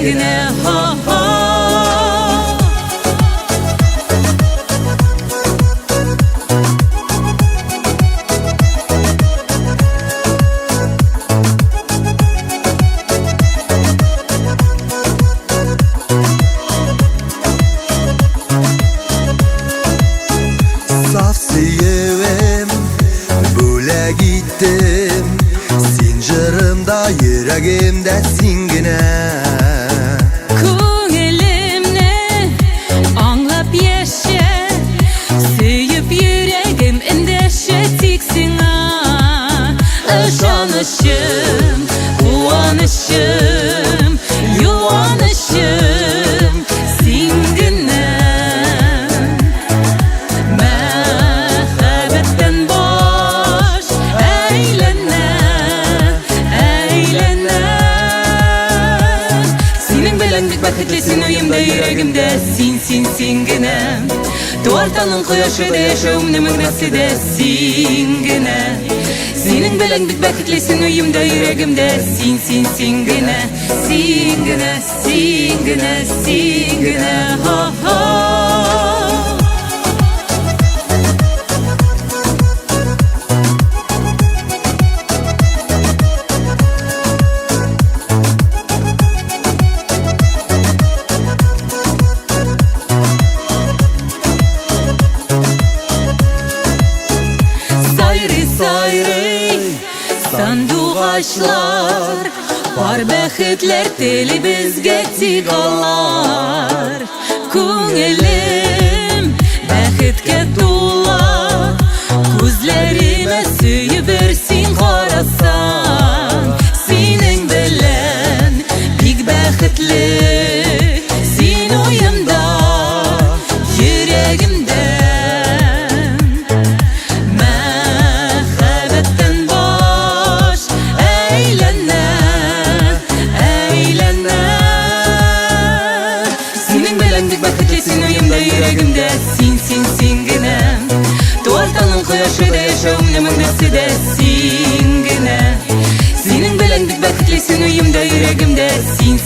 gine ha ha Saf süyüm Bülek item Zincirimda yüreğimde singine Ko'nglimni anglab yaşa Suyup yüreğim endişe tiksina Işanışım, uvanışım, yuvanışım Singine Mehabbetten boş eğlene Senin belendik bakıtlisin uyumda yüreğimde sin gine Duvartanın kıyaşı da yaşağımda mıgnası da sin gine Senin belendik bakıtlisin uyumda yüreğimde sin gine ha ha Sayri sandık açlar Var bəxtlər deli bizge tiqallar Ko'nglim bəxtke to'la Ko'zlarime suyib bersin qarasan Sening bilan bek bəxtli Sen oyimda yüreğimde Mehabbetten boş eğlene Senin belendik bakıtlisin uyumda yüreğimde sin gine Duvartanın kıyaşı da yaşağımda mıgnası da sin gine Senin belendik bakıtlisin uyumda yüreğimde sin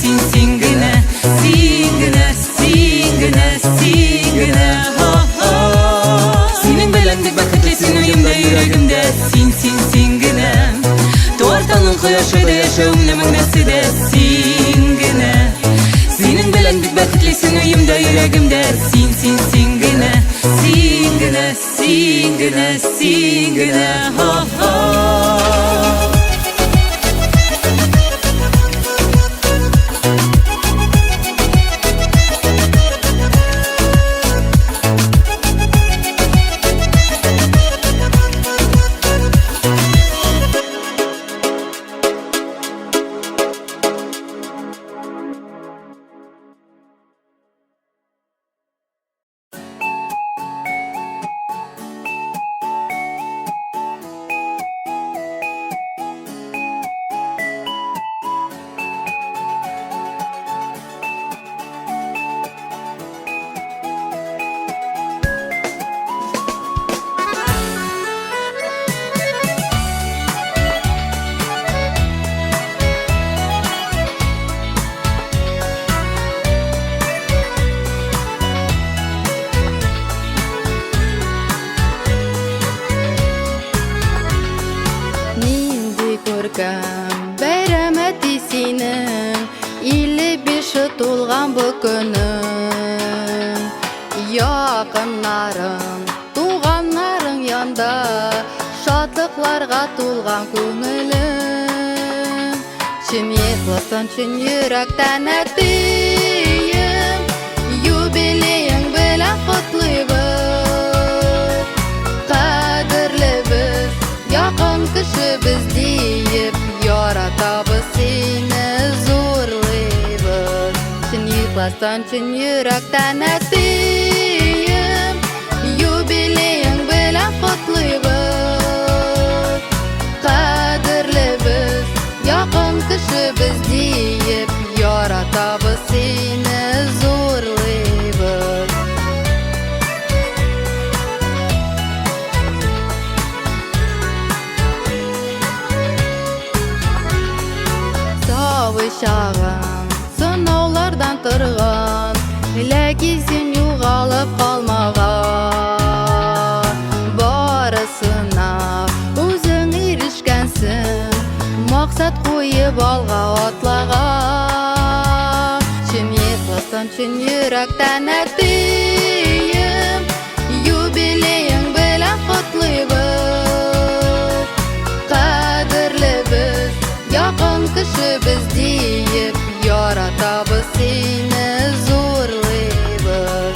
gine ha ha Senin belendik bakıtlisin uyumda yüreğimde sin gine Duvartanın kıyaşı da yaşağımda mıgnası da sin gine Senin belendik bakıtlisin uyumda yüreğimde sin gine ha ha Tulgan bu günün Yakınların, tuğanların yanda Şadlıklarga tulgan köngülüm Çim yıklasın çün yürekten ettiğim Yubileyin bilen kutlu İhlasdan üçün yürekten etiyim Юбилейің білән құтлыйбыз Қадірлі біз, яқын кіші біз дейіп Яратабыз сені зорлыйбыз Savaşağın, sınavlardan тұрған Ләкин сен юғалып қалмаған Барысына өзің ерішкәнсің Мақсат қойып алға атлаған Шын еқластан, шын жүректен әттейім Юбилейің білән құтлыйбыз Қадірлі біз, яқын кіші біз дейіп Яратабыз сені зорлыйбыз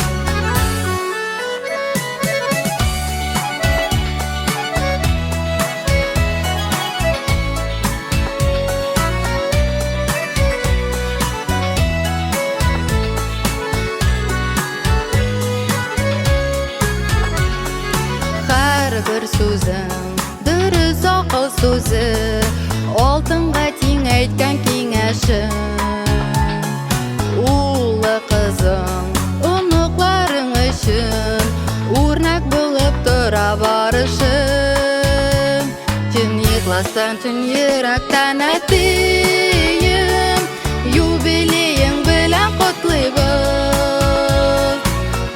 Әрбір сөзің дұрыс ақыл сөзі Алтынға тең айтқан кеңешің Улы қызың ұнықларың үшін Өрнек болып тұра барышың Түн еқластан, түн еректен әттейім Юбилейің білән құтлыйбыз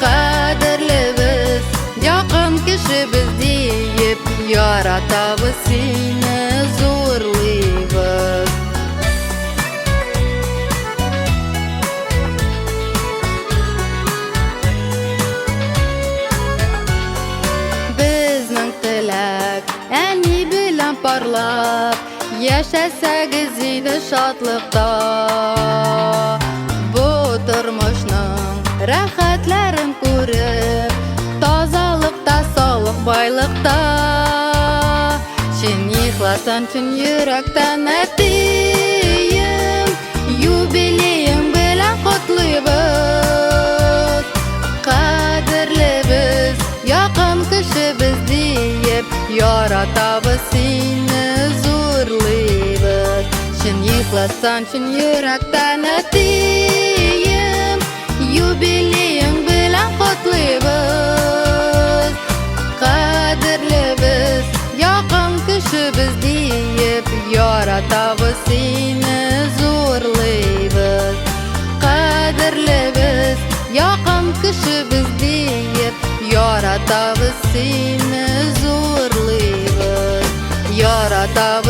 Қадірлі біз, яқын кіші біз дейіп Яратабыз сені зорлыйбыз Біздің тілек әне білән парлап Яшәсәгіз еді шатлықта Бұл тұрмышның рәхәтләрін көріп Тазалықта, саулық байлықта Шын ихластан, шын жүректен әттейім Юбилейің білән құтлыйбыз Қадірлі біз, яқын кіші біз дейіп Яратабыз сені зорлыйбыз Шын ихластан, шын жүректен әттейім Юбилейің білән құтлыйбыз Қадірлі біз, яқын кіші біз дейіп Яратабыз сені зорлыйбыз Қадірлі біз, яқын кіші біз дейіп Яратабыз сені зорлыйбыз Яратабыз